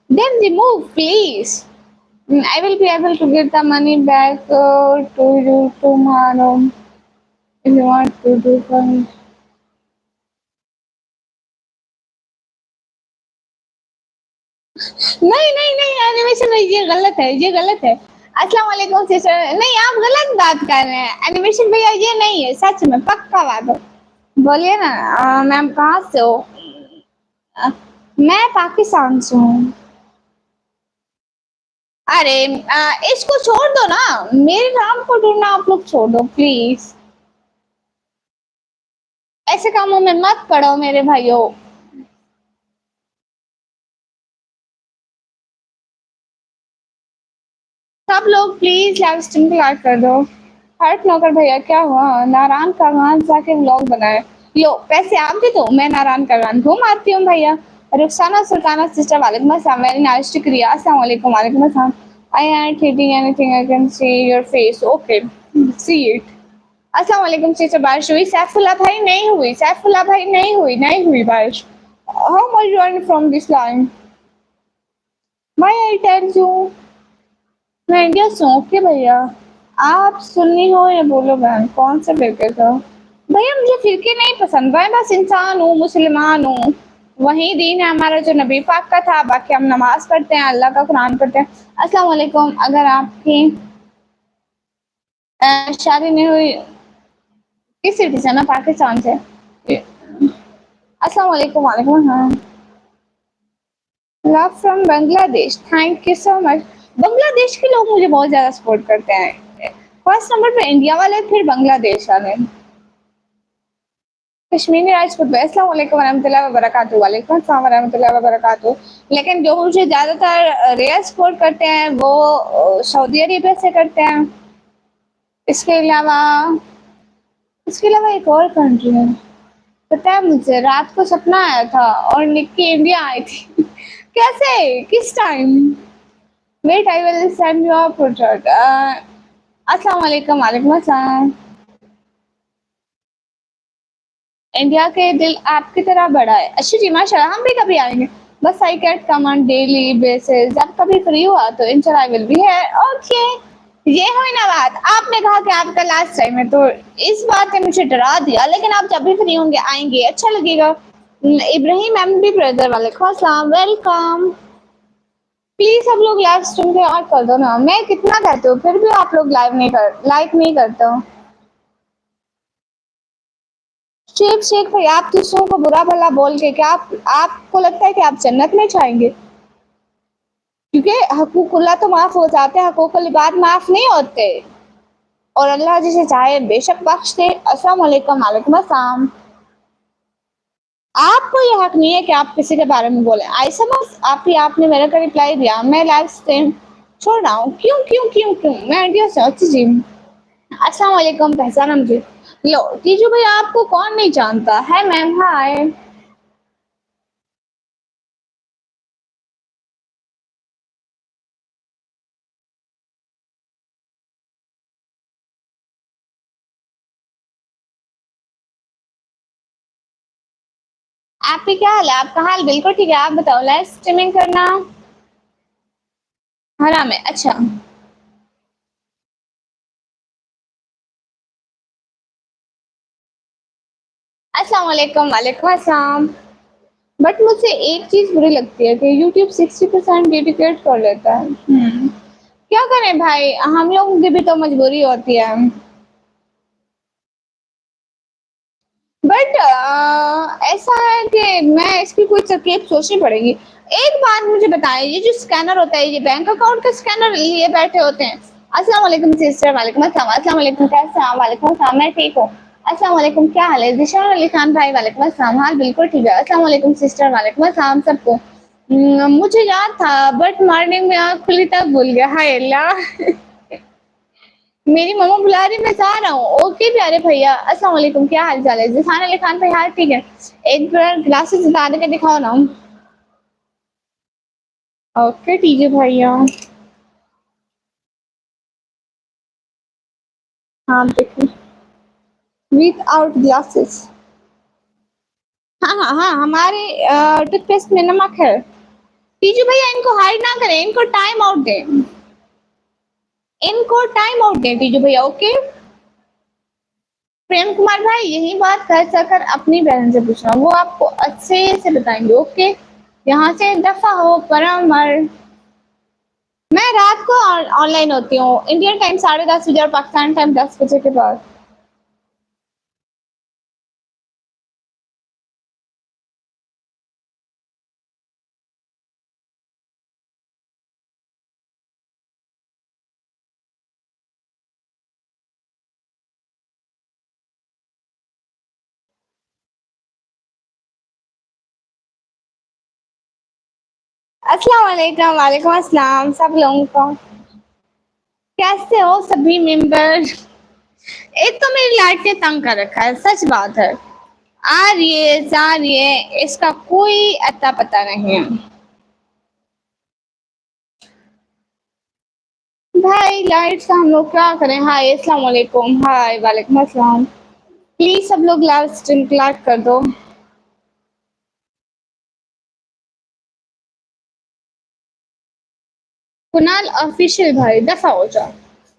Then remove please. I will be able to get the money back to you tomorrow if you want to do for me. नहीं नहीं नहीं, animation भाई ये गलत है, ये गलत है। अस्सलाम वालेकुम सिस्टर, नहीं आप गलत बात कर रहे हैं, एनिमेशन भैया ये नहीं है, सच में पक्का बात है। बोलिए ना। मैम कहाँ से हो? अ, मैं पाकिस्तान से हूँ। अरे इसको छोड़ दो ना, मेरे नाम को ढूंढना आप लोग छोड़ दो प्लीज। ऐसे कामों में मत पड़ो मेरे भाइयों। सब लोग प्लीज लाइव स्ट्रीम को लाइक कर दो। हर्ट नौकर भैया क्या हुआ? नारायण करवान जाके व्लॉग बनाए। लो पैसे आप भी दो, मैं नारायण करवान घूम आती हूँ भैया। रुखसाना सुल्ताना सिस्टर वालेकुम अस्सलाम, वेरी नाइस शुक्रिया, अस्सलाम वालेकुम, वालेकुम अस्सलाम। I am hitting anything, I can see your face, okay see it. अस्सलाम वालेकुम सिस्टर, बारिश हुई? सैफुल्लाह भाई नहीं हुई, सैफुल्लाह भाई नहीं हुई, नहीं हुई बारिश। How much you earn from this line? Why I tell you? मैं इंडिया से हूँ। ओके भैया। आप सुन्नी हो या बोलो बहन, कौन से फिरके से हो? भैया मुझे फिरके नहीं पसंद, मैं बस इंसान हूँ, मुसलमान हूँ। वही दीन है हमारा जो नबी पाक का था, बाकी हम नमाज पढ़ते हैं, अल्लाह का कुरान पढ़ते हैं। अस्सलाम वालेकुम। अगर आपकी शादी नहीं हुई, किस सिटी से? मैं पाकिस्तान से। अस्सलाम वालेकुम, वालेकुम हाँ। Love from Bangladesh, thank you so much. Bangladesh के लोग मुझे बहुत ज्यादा सपोर्ट करते हैं। फर्स्ट नंबर पे इंडिया वाले, फिर बांग्लादेश वाले। कश्मीरी राजपूत भाई, अस्सलाम वालेकुम वरहमतुल्लाहि वबरकातुहू। वालेकुम अस्सलाम वरहमतुल्लाहि वबरकातुहू। लेकिन जो मुझे ज्यादातर रियल सपोर्ट करते हैं वो सऊदी अरेबिया से करते हैं। इसके अलावा एक और कंट्री है, पता है मुझे, रात को सपना आया था और निक्की इंडिया आई थी। कैसे, किस time? Wait I will send you a portrait. अस्सलाम वालेकुम, वालेकुम अस्सलाम। इंडिया के दिल आपकी तरह बड़ा है। अच्छा जी माशाल्लाह, हम भी कभी आएंगे। बस I can't come on daily basis, जब कभी फ्री हुआ तो इंशाल्लाह आई विल बी है। ओके, ये हुई ना बात। आपने कहा कि आपका लास्ट टाइम है, तो इस बात ने मुझे डरा दिया, लेकिन आप जब भी फ्री होंगे आएंगे, अच्छा लगेगा। इब्राहिम एमडी ब्रदर, वालेकुम अस्सलाम, वेलकम। प्लीज सब लोग लाइव स्ट्रीम पे और कर दो ना, मैं कितना कहती हूँ फिर भी आप लोग लाइक नहीं करते हो। शेख भाई, आप दूसरों को बुरा भला बोल के क्या आपको लगता है कि आप जन्नत में जाएंगे? क्योंकि हकूकुल्लाह तो माफ हो जाते हैं, हकूकुल इबाद माफ नहीं होते। और अल्लाह जिसे चाहे बेशक बख्श दे। अस्सलाम वालेकुम, वालेकुम अस्सलाम। आपको ये हक नहीं है कि आप किसी के बारे में बोले। आई समझ आपने मेरे को रिप्लाई दिया, मैं लाइव स्ट्रीम छोड़ रहा हूँ। क्यों क्यों क्यों क्यों? मैं इंडिया से अच्छी जी। अस्सलाम वालेकुम, पहचाना मुझे? लो टीजू भाई, आपको कौन नहीं जानता है? Ma'am hi. आपकी क्या हाल है? आपका हाल बिल्कुल ठीक है, आप बताओ। लाइव स्ट्रीमिंग करना हराम है? अच्छा। अस्सलाम वालेकुम, वालेकुम अस्सलाम। बट मुझे एक चीज बुरी लगती है कि यूट्यूब 60% डेडिकेट कर लेता है। क्या करें भाई, हम लोगों की भी तो मजबूरी होती है। बट ऐसा है कि मैं इसकी कोई तरकीब सोचनी पड़ेगी। एक बात मुझे बताएं, ये जो स्कैनर होता है, ये बैंक अकाउंट का स्कैनर लिए बैठे होते हैं? अस्सलाम वालेकुम सिस्टर, वालेकुम अस्सलाम, अस्सलाम वालेकुम, कैसे हैं आप? वालेकुम अस्सलाम, मैं ठीक हूँ। अस्सलाम वालेकुम, क्या हाल है? जिशान अली खान भाई, वालेकुम अस्सलाम, हाल बिल्कुल ठीक है। अस्सलाम वालेकुम सिस्टर, वालेकुम अस्सलाम सबको। मुझे याद था बट मॉर्निंग में आँख खुली तब भूल गया, हाय अल्लाह। मेरी मम्मा बुला रही, मैं जा रहा हूँ। ओके प्यारे भैया, अस्सलाम वालेकुम, क्या हाल चाल है? जिसान अली खान भाई, हाल ठीक है? एक बार ग्लासेस उतार के दिखाओ ना। ओके ठीक है भैया। हाँ देखिए, विथ आउट ग्लासेस। हाँ हाँ हाँ, हमारे टूथपेस्ट में नमक है। टीजू भैया इनको हाइड ना करें, इनको टाइम आउट दें, इनको टाइम आउट दें टीजू भैया। ओके प्रेम कुमार भाई, यही बात कर सकर अपनी बहन से पूछना, वो आपको अच्छे से बताएंगे। ओके यहाँ से दफा हो परमर। मैं रात को ऑनलाइन होती हूँ, इंडियन टाइम 10:30 बजे और पाकिस्तान टाइम 10 बजे के बाद। अस्सलाम वालेकुम। वालेकुम अस्सलाम सब लोगों को। कैसे हो सभी मेंबर? एक तो मेरी लाइट ने तंग कर रखा है, सच बात है। आ रही है जा रही है, इसका कोई अता पता नहीं है। भाई लाइट का हम लोग क्या करें। हाय अस्सलाम वालेकुम। हाय वालेकुम अस्सलाम। प्लीज सब लोग लाइव स्ट्रीम क्लास कर दो। कुणाल ऑफिशियल भाई दफा हो जाओ।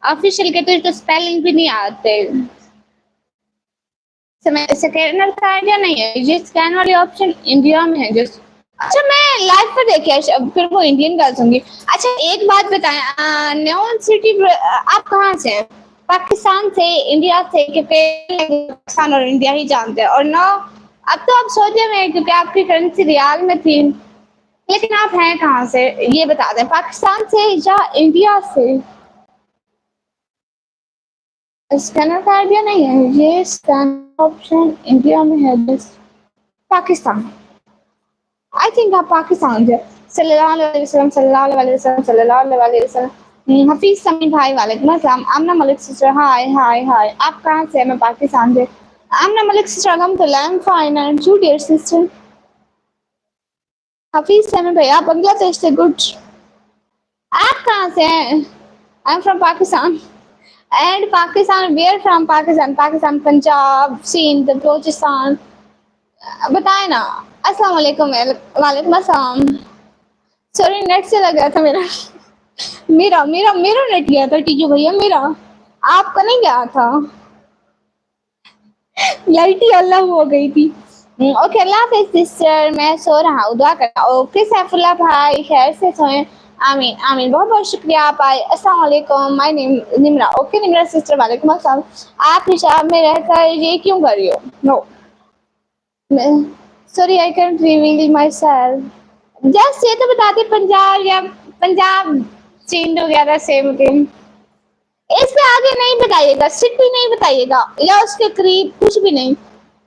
ऑफिशियल के तो स्पेलिंग भी नहीं आते। समय स्कैनर का आइडिया नहीं है, ये स्कैन वाली ऑप्शन इंडिया में है जस्ट। अच्छा मैं लाइव पर देखी फिर वो इंडियन गर्ल्स होंगी। अच्छा एक बात बताएं, न्योन सिटी आप कहाँ से हैं? पाकिस्तान से, इंडिया से? कि पाकिस्तान और इंडिया ही जानते हैं और नो अब तो आप सोचे में क्योंकि आपकी करेंसी रियाल में थी। लेकिन आप हैं कहाँ से ये बता दें, पाकिस्तान से या इंडिया से? स्कैनर का आइडिया नहीं है, ये स्कैन ऑप्शन इंडिया में है बस। पाकिस्तान, आई थिंक आप पाकिस्तान से। सल्लल्लाहु अलैहि वसल्लम सल्लल्लाहु अलैहि वसल्लम सल्लल्लाहु अलैहि वसल्लम। हफीज समीर भाई वालेकुम अस्सलाम। आमना मलिक सिस्टर हाय हाय हाय। आप कहाँ से? मैं पाकिस्तान से। आमना मलिक सिस्टर अल्हम्दुलिल्लाह I am fine and you dear sister? Hafeez Sameer भाई आप बांग्लादेश से, गुड। आप कहाँ से हैं? I am from Pakistan. And Pakistan where from Pakistan? Pakistan Punjab Sindh Balochistan बताए ना। अस्सलाम वालेकुम। वालेकुम अस्सलाम। सॉरी नेट से लग गया था मेरा। मेरा मेरा मेरा नेट गया था टीजू भैया मेरा, आपका नहीं गया था। लाइट ही अलग हो गई थी। ओके अल्लाह हाफिज सिस्टर, मैं सो रहा हूँ दुआ करना। ओके सैफुल्लाह भाई खैर से सोए। आमीन आमीन। बहुत बहुत शुक्रिया आप आए। अस्सलाम वालेकुम। My name Nimra. Okay Nimra sister वालेकुम अस्सलाम। आप हिजाब में रहकर ये क्यों कर रही हो? No sorry I can't reveal myself. Just ये तो बताते पंजाब या पंजाब सिंध वगैरह सेम थिंग। इसके आगे नहीं बताइएगा, सिटी नहीं बताइएगा या उसके करीब कुछ भी नहीं।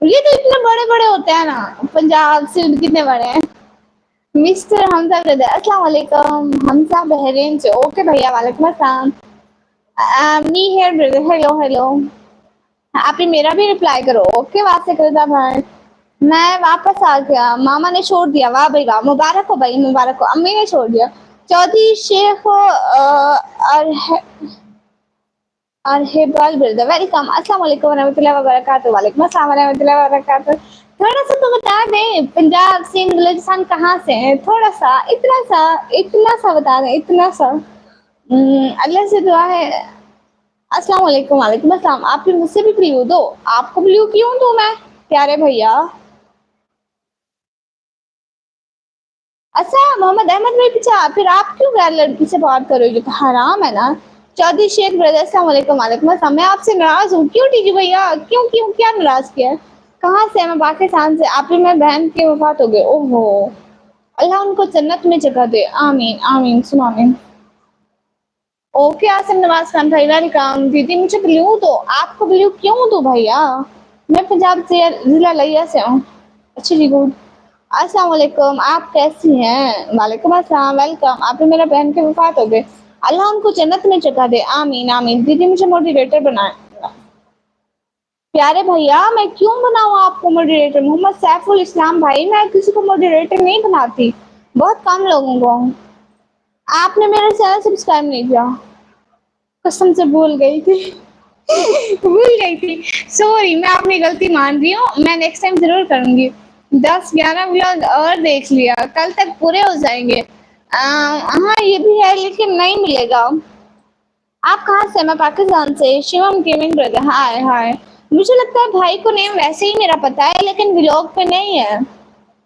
ये तो इतने बड़े बड़े होते हैं ना, पंजाब सिंध कितने बड़े हैं। मिस्टर हमजा ब्रदर अस्सलाम वालेकुम। हमजा बहरीन से। ओके भैया वालेकुम अस्सलाम। Me here brother. Hello hello. आपने मेरा भी रिप्लाई करो। ओके वास्ते करदा भाई। मैं वापस आ गया, मामा ने छोड़ दिया। वाह भाई वाह, मुबारक हो भाई मुबारक हो। अम्मी ने छोड़ दिया। चौधरी शेख और हेबल ब्रदर वेलकम। अस्सलाम वालेकुम रहमतुल्लाहि व बरकातहू। वालेकुम अस्सलाम व रहमतुल्लाहि व बरकातहू। थोड़ा सा तो बता दें पंजाब सिंध बलूचिस्तान कहाँ से है, थोड़ा सा इतना सा बता दें, इतना सा। अल्लाह से दुआ है। अस्सलाम वालेकुम। वालेकुम अस्सलाम। आप फिर मुझसे भी ब्लू दो। आपको ब्लू क्यों दूं मैं प्यारे भैया? अच्छा मोहम्मद अहमद भाई पीछा, फिर आप क्यों गैर लड़की से बात कर रहे हो? जो तो हराम है ना। चौधरी शेख ब्रदर अस्सलाम वालेकुम। वालेकुम अस्सलाम। मैं आपसे नाराज हूँ क्यों टीजी भैया? क्यों क्यों क्या नाराज किया है? कहाँ से? मैं पाकिस्तान से। आप ही मेरी बहन की वफात हो गई। ओहो अल्लाह उनको जन्नत में जगह दे। आमीन आमीन सुनो आमीन। ओके आसिम नवाज खान भाई वेलकम। दीदी मुझे ब्लू दो। आपको ब्लू क्यों दो भैया? मैं पंजाब से जिला लिया से हूँ। अच्छा जी गुड। अस्सलाम वालेकुम। आप कैसी हैं? वालेकुम अस्सलाम वेलकम। आप ही मेरा बहन की वफात हो गई। अल्लाह उनको जन्नत में जगह दे। आमीन आमीन। दीदी मुझे मोटिवेटर बनाए। प्यारे भैया मैं क्यों बनाऊँ आपको मॉडरेटर? मोहम्मद सैफुल इस्लाम भाई मैं किसी को मॉडरेटर नहीं बनाती, बहुत कम लोगों को। आपने मेरा चैनल सब्सक्राइब नहीं किया, कसम से भूल गई थी। भूल गई थी, सॉरी। मैं अपनी गलती मान रही हूँ, मैं नेक्स्ट टाइम जरूर करूंगी। 10-11 व्लॉग और देख लिया, कल तक पूरे हो जाएंगे। हाँ ये भी है लेकिन नहीं मिलेगा। आप कहाँ से? मैं पाकिस्तान से। शिवम गेमिंग ब्रदर हाय हाय। मुझे लगता है भाई को नेम वैसे ही मेरा पता है लेकिन व्लॉग पे नहीं है।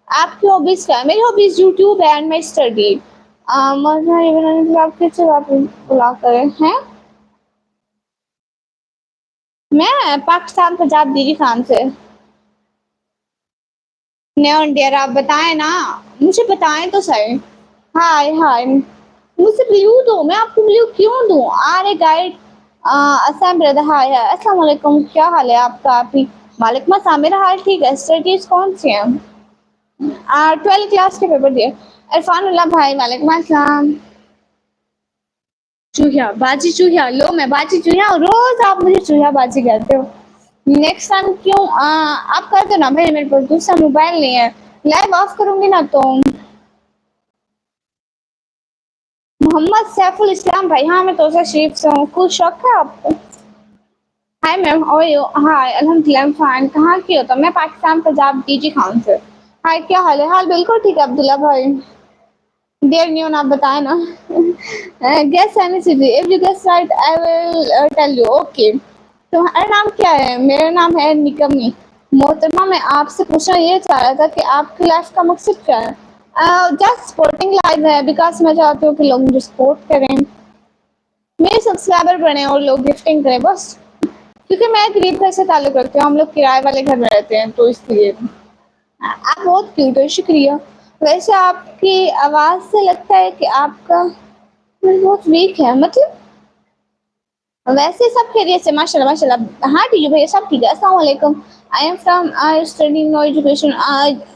आपकी हॉबीज क्या है? मेरी हॉबीज यूट्यूब है एंड माई स्टडी। मजा ये बनाने के लिए आप किससे बात बुला करें हैं? मैं पाकिस्तान पंजाब दीदी खान से। नो डियर, आप बताएं ना, मुझे बताएं तो सही। हाय हाय, मुझसे ब्लू दो, मैं आपको ब्लू क्यों दूं? आरे गाइड, असलम ब्रदर, हाय हाय, अस्सलाम वालेकुम, क्या हाल है आपका? आप ही? वालेकुम अस्सलाम, मेरा हाल ठीक है। स्टडीज कौन सी हैं? 12 क्लास के पेपर दिए। इरफानुल्लाह भाई, वालेकुम अस्सलाम। चूहिया बाजी, चूहिया लो, मैं बाजी चूहिया हूँ, रोज आप मुझे चूहिया बाजी कहते हो। नेक्स्ट टाइम क्यों आप कर दो ना भाई, मेरे पास दूसरा मोबाइल नहीं है। लाइव ऑफ करूंगी ना तो। मोहम्मद सैफुल इस्लाम भाई, हाँ मैं तोसा शरीफ से हूँ। कुछ शौक है आपको? हाय मैम, और यू? हाय, अल्हम्दुलिल्लाह I'm फाइन। कहाँ की हो? तो मैं पाकिस्तान पंजाब डीजी खान से। हाय, क्या हाल है? हाल बिल्कुल ठीक है अब्दुल्ला भाई। देर नहीं होना, आप बताए ना। Guess any city, if you guess right I will tell you. Okay, तुम्हारा नाम क्या है? मेरा नाम है निकमी। मोहतरमा, मैं आपसे पूछना ये चाह रहा था कि आपकी लाइफ का मकसद क्या है? जस्ट सपोर्टिंग लाइफ है, बिकॉज मैं चाहती हूँ कि लोग मुझे सपोर्ट करें, मेरे सब्सक्राइबर बने और लोग गिफ्टिंग करें बस। क्योंकि मैं गरीब घर से ताल्लुक रखती हूँ, हम लोग किराए वाले घर में रहते हैं, तो इसलिए। आप बहुत क्यूट हो, शुक्रिया। वैसे आपकी आवाज़ से लगता है कि आपका दिल बहुत वीक है, मतलब। वैसे सब खैरियत से, माशाल्लाह माशाल्लाह। हाँ ठीक है भैया, सब ठीक है। अस्सलाम वालेकुम। I am from studying no education.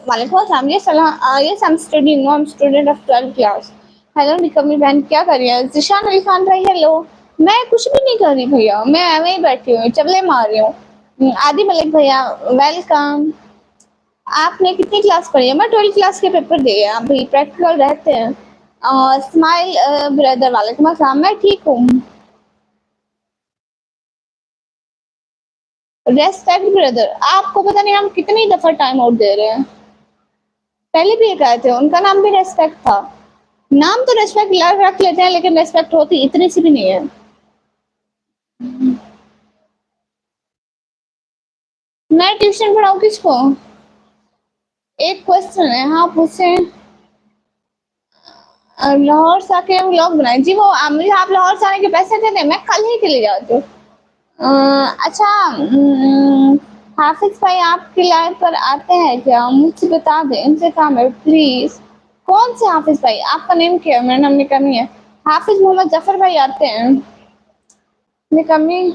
वालेकुम अस्सलाम। Yes yes, I am studying no, I am student of 12 class. Hello निकम्मी बहन, क्या कर रही है? ज़ीशान अली खान भाई, हेलो। मैं कुछ भी नहीं कर रही भैया, मैं वहीं बैठी हूँ, चबले मार रही हूँ। आदि मलिक भैया, वेलकम। आपने कितनी क्लास पढ़ी है? मैं 12 क्लास के पेपर दिए हैं, अभी प्रैक्टिकल रहते हैं। स्माइल ब्रदर, वालेकुम अस्सलाम, मैं ठीक हूँ। रेस्पेक्ट ब्रदर, आपको पता नहीं हम कितनी दफा टाइम आउट दे रहे हैं। पहले भी एक आए थे, उनका नाम भी रेस्पेक्ट था। नाम तो रेस्पेक्ट रख लेते हैं, लेकिन रेस्पेक्ट होती इतनी सी भी नहीं है। मैं ट्यूशन पढ़ाऊँ किसको? एक क्वेश्चन है, हाँ पूछे। लाहौर से आके व्लॉग बनाए जी, वो मुझे आप लाहौर से आने के पैसे देते हैं, मैं कल ही चली जाती हूँ। अच्छा, हाफिज भाई आपकी लाइव पर आते हैं क्या? मुझे बता दें, इनसे काम है प्लीज। कौन से हाफिज भाई? आपका नेम क्या है? मेरा नाम निकमी है। हाफिज मोहम्मद जफर भाई आते हैं। निकमी।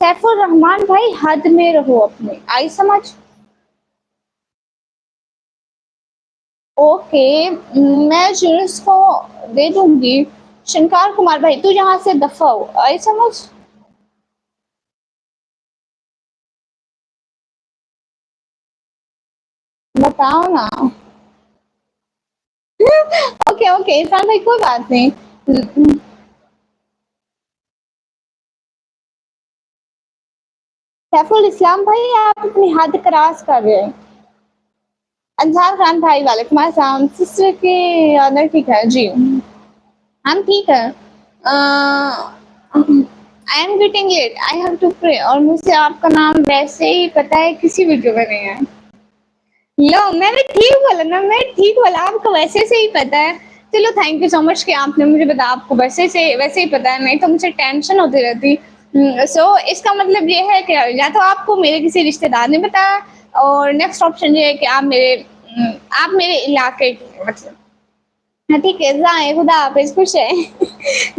सैफुर रहमान भाई, हद में रहो अपने, आई समझ। ओके, मैं जुर्स को दे दूंगी। शंकर कुमार भाई, तू यहाँ से दफा हो, आई समझ। बताओ ना। ओके ओके इरफान भाई, कोई बात नहीं। सैफुल इस्लाम भाई, आप अपनी हद क्रॉस कर रहे हैं। अंजार खान भाई, वालेकुम अस्सलाम। सिस्टर की ऑर्डर ठीक है जी, हम ठीक है। I am getting late, I have to pray, और मुझे आपका नाम वैसे ही पता है, किसी वीडियो में नहीं है। लो, मैंने ठीक बोला ना, मैं ठीक बोला, आपको वैसे से ही पता है। चलो थैंक यू सो मच कि आपने मुझे बताया, आपको वैसे ही पता है, नहीं तो मुझे टेंशन होती रहती। सो इसका मतलब ये है कि या तो आपको मेरे किसी रिश्तेदार ने बताया, और नेक्स्ट ऑप्शन ये है कि आप मेरे इलाके के, मतलब। हाँ ठीक है, जाए खुदा हाफिज, खुश है।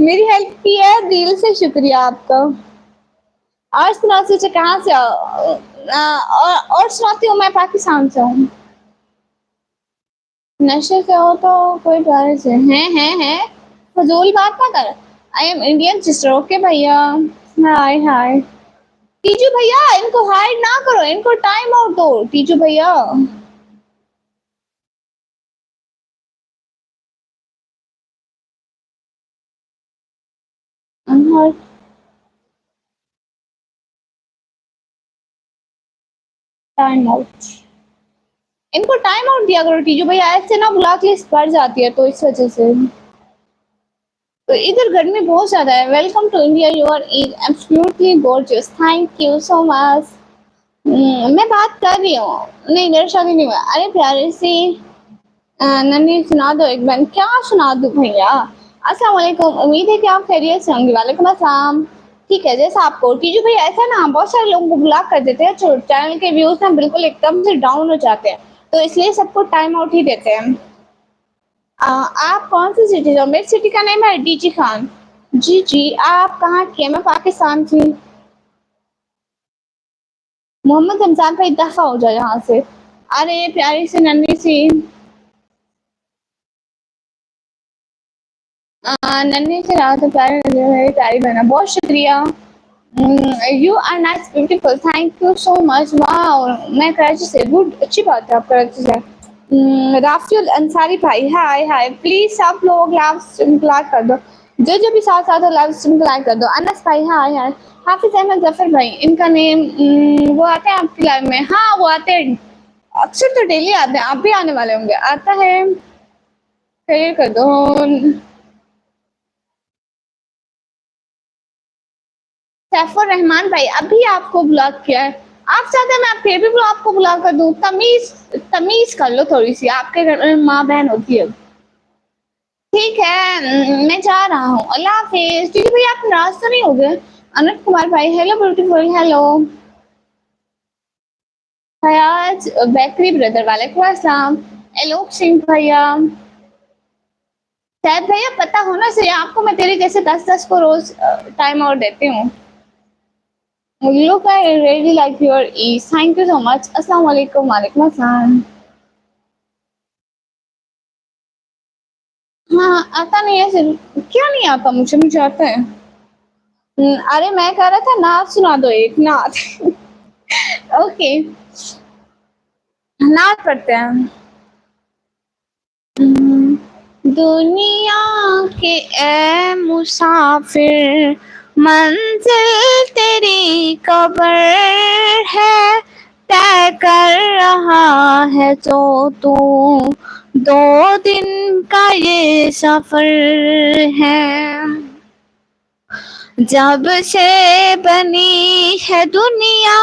मेरी हेल्प की है, दिल से शुक्रिया आपका। और सुनाती हूँ, कहाँ से हो? और सुनाती हूँ, मैं पाकिस्तान से हूँ। नशे से हो तो कोई बात से है, फजूल बात ना कर। I am Indian sister, okay भैया। हाय हाय। टीजू भैया, इनको हाइड ना करो, इनको टाइम आउट दो टीजू भैया। टाइम आउट, इनको टाइम आउट दिया करो टीजू भैया, ऐसे ना ब्लॉक लिस्ट बढ़ जाती है, तो इस वजह से। तो इधर गर्मी बहुत ज्यादा है। Welcome to India, you are absolutely gorgeous, thank you so much. मैं बात कर रही हूँ। नहीं, मेरा शादी नहीं हुआ। अरे प्यारी सी नन्ही सुना दो एक बार। क्या सुना दूँ भैया? अस्सलाम वालेकुम, उम्मीद है कि आप खैरियत से होंगे। वालेकुम अस्सलाम। ठीक है, जैसा आपको टीजू भैया, ऐसा ना बहुत सारे लोगों को ब्लॉक कर देते हैं, तो चैनल के व्यूज ना बिल्कुल एकदम से डाउन हो जाते हैं, तो इसलिए सबको टाइम आउट ही देते हैं। आप कौन सी सिटी से हो? मेरी सिटी का नेम है डीजी खान। जी जी, आप कहाँ की है? मैं पाकिस्तान की। मोहम्मद रमजान का इजाफा हो जाए यहाँ से। अरे प्यारी सी नन्ही सी नन्ही सी रात प्यारी मेरी प्यारी बहना, बहुत शुक्रिया। You are nice beautiful, thank you so much. वाह, मैं कराची से। गुड, अच्छी बात है आप कराची से। राफिल अंसारी भाई, हाय हाय। प्लीज सब लोग लाइव स्ट्रीम लाइक कर दो, जो भी साथ साथ लाइव स्ट्रीम लाइक कर दो। अनस भाई, हाय हाय। हाफिज अहमद जफर भाई, इनका नेम वो आते हैं आपकी लाइव में? हाँ, वो आते हैं अक्सर, तो डेली आते हैं। आप भी आने वाले होंगे। आता है, शेयर कर दो। सैफुर रहमान भाई, अभी आपको ब्लॉक किया है। आप चाहते हैं मैं आप फिर भी आपको ब्लॉक कर दूं? तमीज तमीज कर लो थोड़ी सी, आपके घर में माँ बहन होती है। ठीक है, मैं जा रहा हूँ। अल्लाह हाफिज। ठीक है भैया, आप नाराज तो नहीं हो गए? अनंत कुमार भाई, hello beautiful, hello. Fayaz bakery brother, वालेकुम अस्सलाम। एलोक सिंह भैया, शायद भैया पता होना चाहिए आपको, मैं तेरे जैसे 10-10 को रोज टाइम आउट देती हूँ। Look, I really like your ease. Thank you so much. अस्सलाम वालेकुम, वालेकुम अस्सलाम। हाँ, आता नहीं है सिर्फ। क्या नहीं आता मुझे? मुझे आता है। अरे मैं कह रहा था नात सुना दो एक नात। ओके, नात पढ़ते हैं। दुनिया के ए मुसाफिर, मंजिल तेरी कब्र है, तय कर रहा है तो तू 2 दिन का ये सफर है। जब से बनी है दुनिया,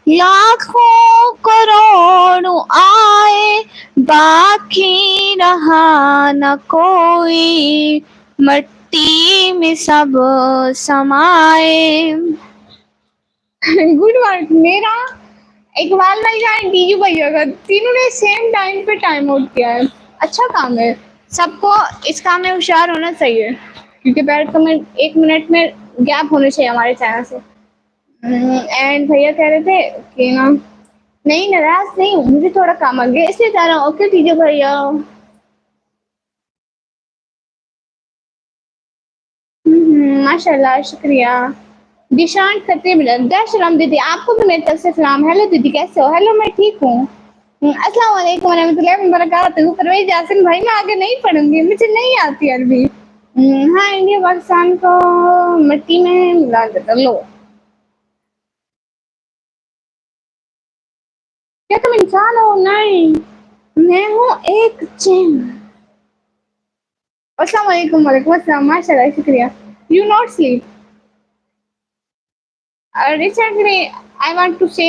लाखों करोड़ों आए, बाकी रहा न कोई, मट्टी में सब समाए। गुड वर्क मेरा, इकबाल भाई जान, डीजू भैया का, तीनों ने सेम टाइम पे टाइम आउट किया है। अच्छा काम है, सबको इस काम में होशियार होना चाहिए, क्योंकि बैठ तो में 1 मिनट में गैप होने चाहिए हमारे चैनल से। एंड भैया कह रहे थे कि ना, नहीं नाराज नहीं हूँ, मुझे थोड़ा काम आ गया इसलिए जा रहा हूँ। ओके डीजू भैया। माशाल्लाह, शुक्रिया। दिशांत खत्री मिलन, जय श्री राम दीदी, आपको भी मेरी तरफ से सलाम। हेलो दीदी, कैसे हो? हेलो, मैं ठीक हूँ। अस्सलाम वालेकुम रहमतुल्लाहि व बरकातहू। परवेज यासिन भाई, मैं आगे नहीं पढ़ूंगी, मुझे नहीं आती अरबी। हाँ, इंडिया पाकिस्तान को मिट्टी में मिला देता। लो, क्या तुम इंसान हो? नहीं, मैं हूँ एक जिन। अस्सलाम वालेकुम, वालेकुम अस्सलाम, माशाल्लाह, शुक्रिया। You not sleep recently, I want to say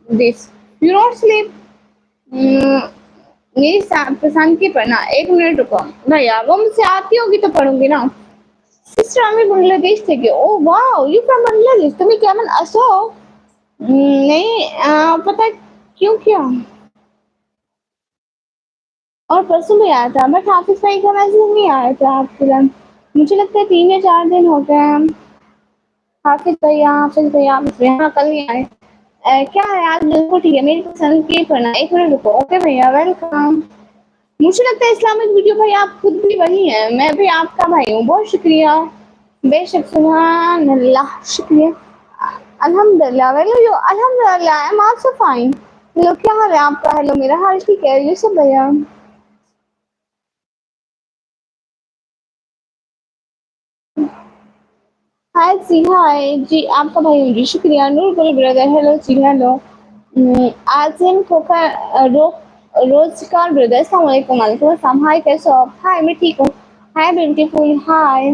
this. You don't sleep. Mm, मेरी पसंद की पढ़ना। 1 मिनट रुको भैया, वो मुझसे आती होगी तो पढ़ूंगी ना। सिस्टर हमें बांग्लादेश से के। ओ वाह, यू फ्रॉम बांग्लादेश? तुम्हें क्या मन असो? नहीं, पता क्यों क्या? और परसों भी आया था, बट हाफिज भाई का मैसेज नहीं आया था आपके लिए। मुझे लगता है 3 या 4 दिन हो गए हैं। हाफिज भैया, हाँ कल ही आए। क्या है आज? बिल्कुल ठीक है, मेरी पसंद की पढ़ना। 1 मिनट रुको। ओके भैया, वेलकम। मुझे लगता है इस्लामिक वीडियो भाई आप खुद भी वही है, मैं भी आपका भाई हूँ। बहुत शुक्रिया, बेशक, सुभान अल्लाह, शुक्रिया। अल्हम्दुलिल्लाह, वेलो यो, अल्हम्दुलिल्लाह, I am also fine. Hello, क्या हाल है आपका? हेलो, मेरा हाल ठीक है, यूसुफ भैया। हाय जी, हाय जी, आपका भाई हूँ जी, शुक्रिया। नूर गुल ब्रदर, हेलो जी, हेलो। आजिम खोखा रोजगार ब्रदर, अस्सलाम वालेकुम, वालेकुम अस्सलाम। हाय, कैसे हो आप? हाय, मैं ठीक हूँ। हाय ब्यूटीफुल, हाय।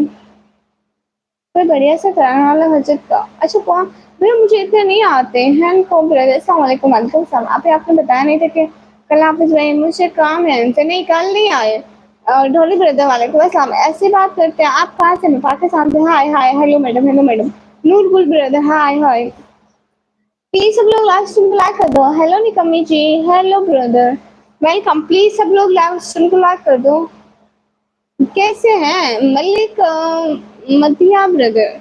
कोई बढ़िया सा कराने वाला हजरत का। अच्छा, कौन फिर मुझे इतने नहीं आते हैं को ब्रदर। अस्सलाम वालेकुम। वालेकुम सलाम। आपने बताया नहीं था कि कल हाफिज भाई मुझे काम है तो नहीं, कल नहीं आए। और ढोली ब्रदर वालेकुम अस्सलाम। ऐसी बात करते हैं आप कहाँ से? मैं पाकिस्तान से। Hi hi hello madam, hello madam. Noorgul brother hi hi. Please सब लोग लाइव स्ट्रीम को लाइक कर दो। हेलो निकम्मी जी, हेलो ब्रदर, वेलकम। प्लीज सब लोग लाइव स्ट्रीम को लाइक कर दो। कैसे हैं मलिक मदिया ब्रदर?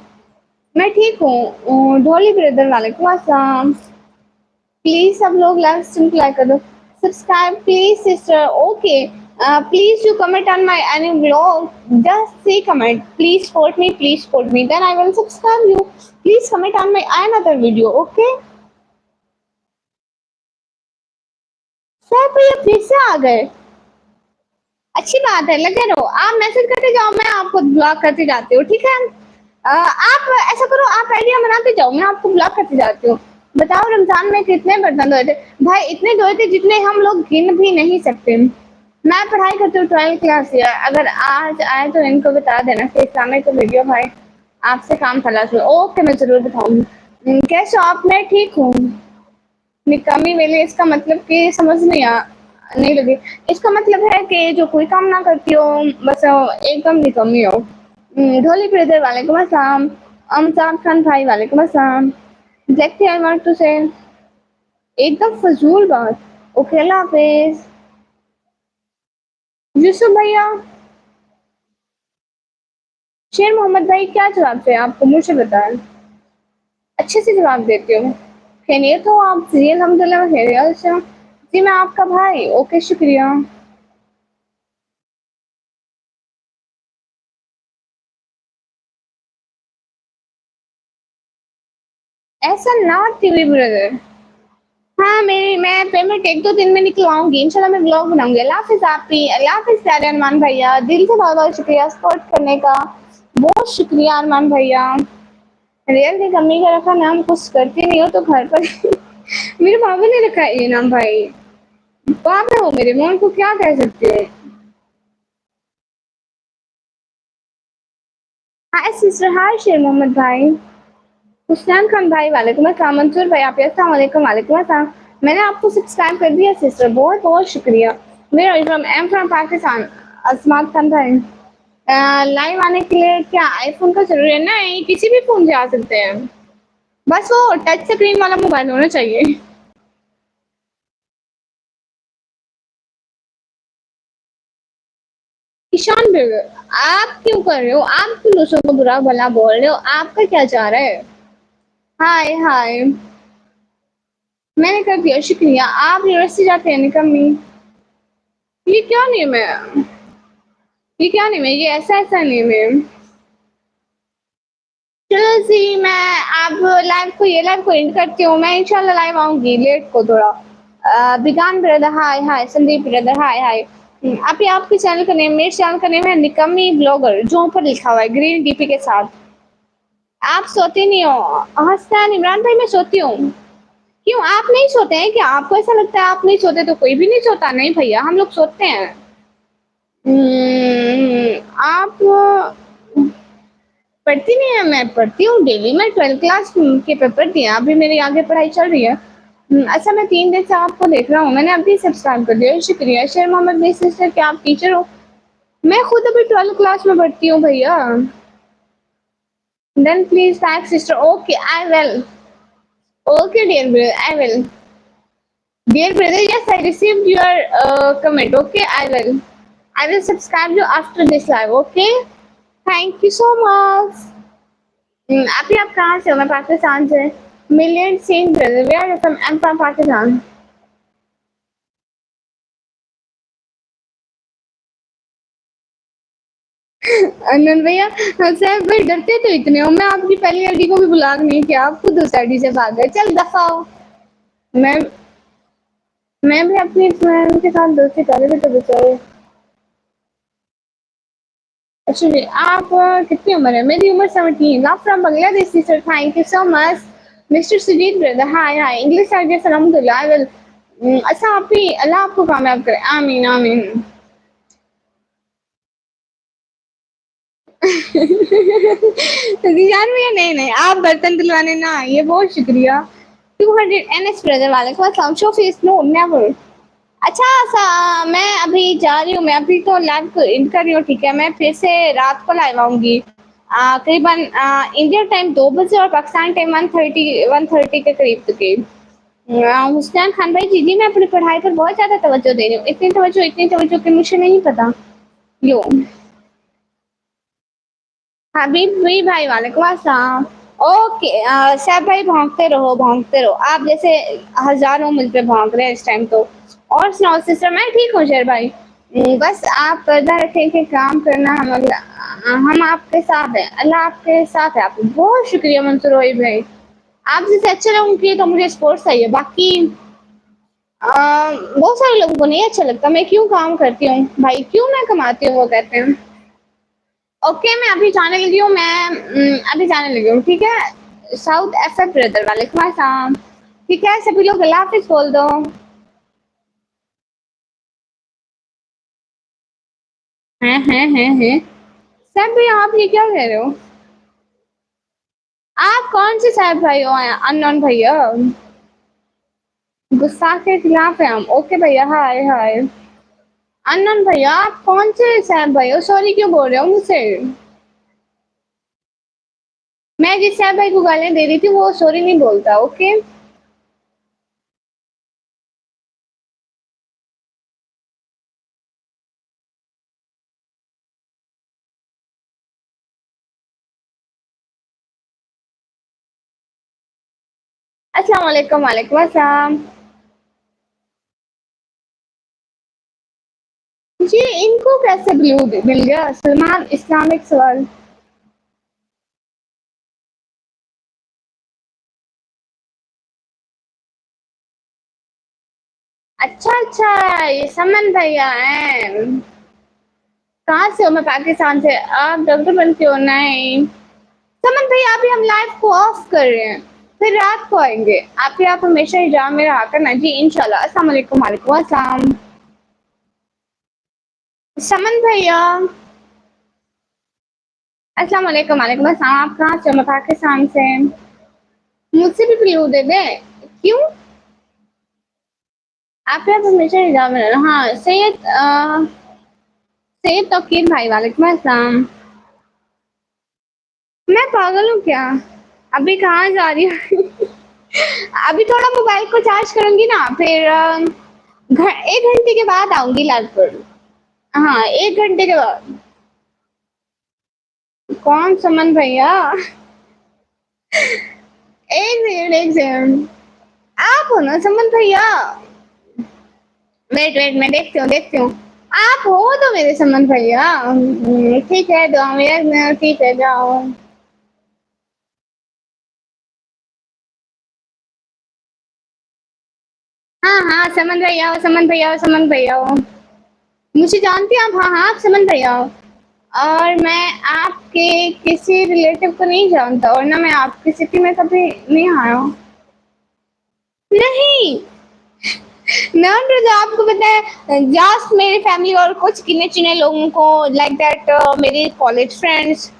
मैं ठीक हूँ। ढोली ब्रदर वालेकुम अस्सलाम। प्लीज सब लोग लाइव स्ट्रीम को लाइक कर दो। Subscribe please sister. Okay please you comment on my any vlog. Just say comment. Please support me. Please support me. Then I will subscribe you. Please comment on my another video. Okay? Sir भैया फिर से आ गए। अच्छी बात है, लगे रहो। आप मैसेज करते जाओ, मैं आपको ब्लॉक करती जाती हूँ, ठीक है? आप ऐसा करो, आप आइडिया बनाते जाओ, मैं आपको ब्लॉक करती जाती हूँ। बताओ रमजान में कितने बर्तन धोए थे? भाई इतने धोए थे जितने हम लोग गिन भी नहीं सकते। मैं पढ़ाई करती हूँ 12th क्लास ईयर। अगर आज आए तो इनको बता देना कि इस्लामिक वीडियो भाई आपसे काम खलास में। ओके मैं जरूर बताऊंगी। कैसे हो आप? मैं ठीक हूँ। निकामी वेले इसका मतलब कि समझ नहीं लगी। इसका मतलब है कि जो कोई काम ना करती हो, बस एकदम निकम्मी हो। ढोली ब्रदर वालेकुम अस्सलाम। अमजाद खान भाई वालेकुम अस्सलाम। देखते हैं मर तुझे एकदम फजूल बात। ओके अल्लाह हाफिज। यूसुफ भैया, शेर मोहम्मद भाई क्या जवाब चाहिए आपको मुझे बताएं। अच्छे से जवाब देती हूँ। खैरियत हो आप? जी अल्हम्दुलिल्लाह खैरियत से हूँ। जी मैं आपका भाई। ओके शुक्रिया। ऐसा ना टीवी ब्रदर। हाँ मेरी मैं पेमेंट 1-2 दिन में निकलवाऊंगी इंशाल्लाह। मैं ब्लॉग बनाऊंगी। अल्लाह हाफिज आपी। अल्लाह हाफिज प्यारे अरमान भैया। दिल से बहुत बहुत शुक्रिया सपोर्ट करने का। बहुत शुक्रिया अरमान भैया। रियल की कमी का रखा नाम कुछ करती नहीं हो तो घर पर मेरे बाबू ने रखा है ये नाम भाई। बाप है वो मेरे, मैं उनको क्या कह सकती हूँ। हाय सिस्टर। हाय शेर मोहम्मद भाई। हुसैन खान भाई वालेकुम अस्सलाम। मंसूर भाई आप अस्सलाम वालेकुम। वालेकुम अस्सलाम। मैंने आपको सब्सक्राइब कर दिया सिस्टर, बहुत बहुत शुक्रिया। मेरा from am from Pakistan. Asmat Khan भाई लाइव आने के लिए क्या आईफोन का जरूरी है? नहीं, किसी भी फोन से आ सकते हैं, बस वो टच स्क्रीन वाला मोबाइल होना चाहिए। ईशान बेगर, आप क्यों कर रहे हो? आप क्यों दूसरों को बुरा भला बोल रहे हो? आपका क्या चाह रहा है? हाय हाय। मैंने कर दिया शुक्रिया। आप यूनिवर्सिटी जाते हैं निकम्मी? ये क्या नेम है? ये क्या नेम है? ये ऐसा ऐसा नेम है। चलो जी मैं आप लाइव को एंड करती हूँ। मैं इंशाल्लाह लाइव आऊंगी लेट को थोड़ा। बिगान ब्रदर हाय हाय। संदीप ब्रदर हाय हाय। अभी आपके चैनल का नेम, मेरे चैनल का नेम है निकम्मी ब्लॉगर, जो ऊपर लिखा हुआ है ग्रीन डीपी के साथ। आप सोते नहीं हो? हसन इमरान भाई मैं सोती हूँ। क्यों आप नहीं सोते हैं क्या? आपको ऐसा लगता है आप नहीं सोते तो कोई भी नहीं सोता? नहीं भैया हम लोग सोते हैं। आप पढ़ती नहीं है? मैं पढ़ती हूँ डेली। मैं 12th क्लास के पेपर दिए, अभी मेरी आगे पढ़ाई चल रही है। अच्छा मैं 3 दिन से आपको देख रहा हूँ, मैंने अभी सब्सक्राइब कर दिया, शुक्रिया। शेर मोहम्मद मेरी सिस्टर क्या आप टीचर हो? मैं खुद अभी 12th क्लास में पढ़ती हूँ भैया। Then please thanks sister. Okay I will. Okay dear brother I will. Dear brother yes I received your comment. Okay I will subscribe you after this live. Okay thank you so much. अभी आप कहाँ से हो? मैं पाकिस्तान से। Million same brother where are from? I am from Pakistan. Anant भैया sir भाई डरते तो इतने हो, मैं आपकी पहली आईडी को भी ब्लॉक नहीं किया, आप खुद उस आईडी से भाग गए। चल दफा हो। मैं मैं भी अपनी फ्रेंड के साथ दोस्ती कर रही थी तो बेचारे। अच्छा जी आप कितनी उम्र है? मेरी उम्र 17। आप from Bangladesh sister. Thank you so much mister Sujit brother. Hi hi English I guess अलहमदुलिल्लाह आई विल। अच्छा आप भी अल्लाह आपको कामयाब करे। आमीन आमीन। जीजान भैया नहीं नहीं, आप बर्तन धुलवाने ना आइए, बहुत शुक्रिया। 200 NS ब्रदर वाले को शो फेस, नो नेवर। अच्छा सा, मैं अभी जा रही हूँ, मैं अभी तो लाइव को एंड कर रही हूँ, ठीक है? मैं फिर से रात को लाइव आऊंगी करीबन इंडिया टाइम 2 बजे और पाकिस्तान टाइम 1:30 के करीब तक। हुसैन खान भाई, जी जी, मैं अपनी पढ़ाई पर बहुत ज़्यादा तवज्जो दे रही हूँ, इतनी तवज्जो कि मुझे नहीं पता। यो हबीब भी भाई, वालेकुम अस्सलाम। ओके सैफ भाई, भौंकते रहो, आप जैसे हज़ारों मुझ पे भौंक रहे हैं इस टाइम तो। और सुनाओ सिस्टर, मैं ठीक हूँ शेर भाई। बस आप पर्दा रखे के काम करना, हम आपके साथ हैं, अल्लाह आपके साथ है। आप बहुत शुक्रिया मंसूर रोई भाई, आप जैसे अच्छे लोगों के लिए तो मुझे सपोर्ट चाहिए, बाकी बहुत सारे लोगों को नहीं अच्छा लगता मैं क्यों काम करती हूँ भाई, क्यों मैं कमाती हूँ, वो कहते हैं। ओके मैं अभी जाने लगी हूँ, मैं अभी जाने लगी हूँ, ठीक है? साउथ एफ ब्रदर वाले अस्सलाम, ठीक है? सभी लोग अल्लाह हाफिज बोल दो। हैं सब भी, आप ये क्या कह रहे हो? आप कौन से साहब भाई हो? अननोन भैया, गुस्सा के खिलाफ है हम। ओके भैया, हाय हाय। अननोन भैया, आप कौन से साहब भाई हो? सॉरी क्यों बोल रहे हो मुझसे? मैं जिस साहब भाई को गालियां दे रही थी वो सॉरी नहीं बोलता, ओके? अस्सलाम वालेकुम, वालेकुम अस्सलाम। जी, इनको कैसे ब्लू मिल गया? सलमान इस्लामिक सवाल। अच्छा अच्छा, ये समन भैया हैं। कहाँ से हो? मैं पाकिस्तान से। आप डॉक्टर बनते हो? नहीं समन भैया, अभी हम लाइव को ऑफ कर रहे हैं, फिर रात को आएंगे। आप हमेशा हिजाब में रहा करना जी, इंशाल्लाह। अस्सलाम वालेकुम, वालेकुम अस्सलाम। समन भैया, अस्सलाम वालेकुम, वालेकुम अस्सलाम। आप कहाँ से हो? मैं पाकिस्तान से। मुझसे भी ब्लू दे दे, क्यों? आप हमेशा हिजाब में रहना। हाँ सैयद तौकीर भाई, वालेकुम अस्सलाम। मैं पागल हूँ क्या? अभी कहाँ जा रही हूँ? अभी थोड़ा मोबाइल को चार्ज करूंगी ना, फिर 1 घंटे के बाद आऊंगी लाइव पर। हाँ, 1 घंटे के बाद। कौन समन भैया? एक सेकंड, आप हो ना समन भैया? वेट वेट, मैं देखती हूँ। आप हो तो मेरे समन भैया। ठीक है, दुआ में रखना, ठीक है, जाओ। हाँ हाँ, समन भैया हो, समन भैया हो, समन भैया हो। मुझे जानती हैं आप? हाँ हाँ, आप समन भैया हो। और मैं आपके किसी रिलेटिव को नहीं जानता, और ना मैं आपकी सिटी में कभी नहीं आया हूँ। नहीं, नॉन ब्रदर, आपको पता है जस्ट मेरी फैमिली और कुछ गिने चुने लोगों को, लाइक दैट मेरे कॉलेज फ्रेंड्स,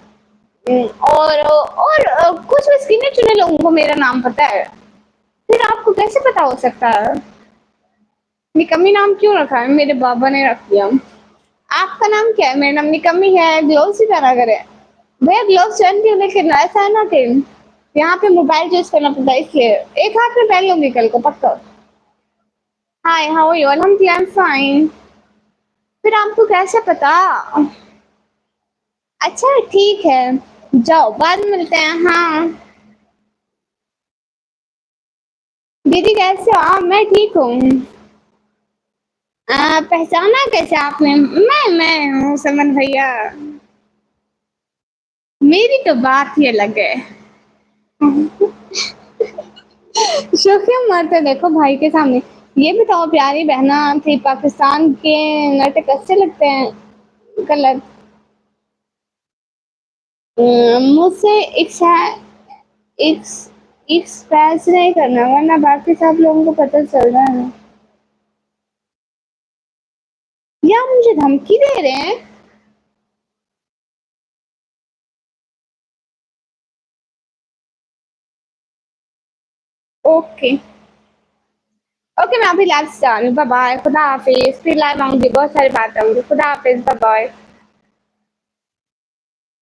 और कुछ बस गिने चुने लोगों को मेरा नाम पता है। फिर आपको कैसे पता हो सकता है? निकम्मी नाम क्यों रखा है? मेरे बाबा ने रख दिया। आपका नाम क्या है? मेरा नाम निकम्मी है। ग्लोव्स ही पहना करे भैया, ग्लोव्स पहनती हूँ, लेकिन ऐसा है ना कि यहाँ पे मोबाइल यूज करना पड़ता है, इसलिए एक हाथ में पहन लूंगी कल को पक्का। हाय, हाउ आर यू? अल्हम्दुलिल्लाह, आई एम फाइन। फिर आपको कैसे पता? अच्छा ठीक है, जाओ, बाद में मिलते हैं। हाँ दीदी, कैसे हो आप? मैं ठीक हूँ। पहचाना कैसे आपने? मैं हूँ समन भैया। मेरी तो बात ही अलग है। शोखिया मारते देखो भाई के सामने। ये बताओ, प्यारी बहना थी पाकिस्तान के नाटक अच्छे लगते हैं? गलत। मुझसे एक्सप्रेस नहीं करना, वरना बाकी सब लोगों को पता चल रहा है। या मुझे धमकी दे रहे हैं? ओके। ओके, मैं अभी लाइव से जा रही हूँ। बाय बाय, खुदा हाफिज़। फिर लाइव आऊँगी, बहुत सारी बातें होंगी। खुदा हाफिज़, बाय बाय।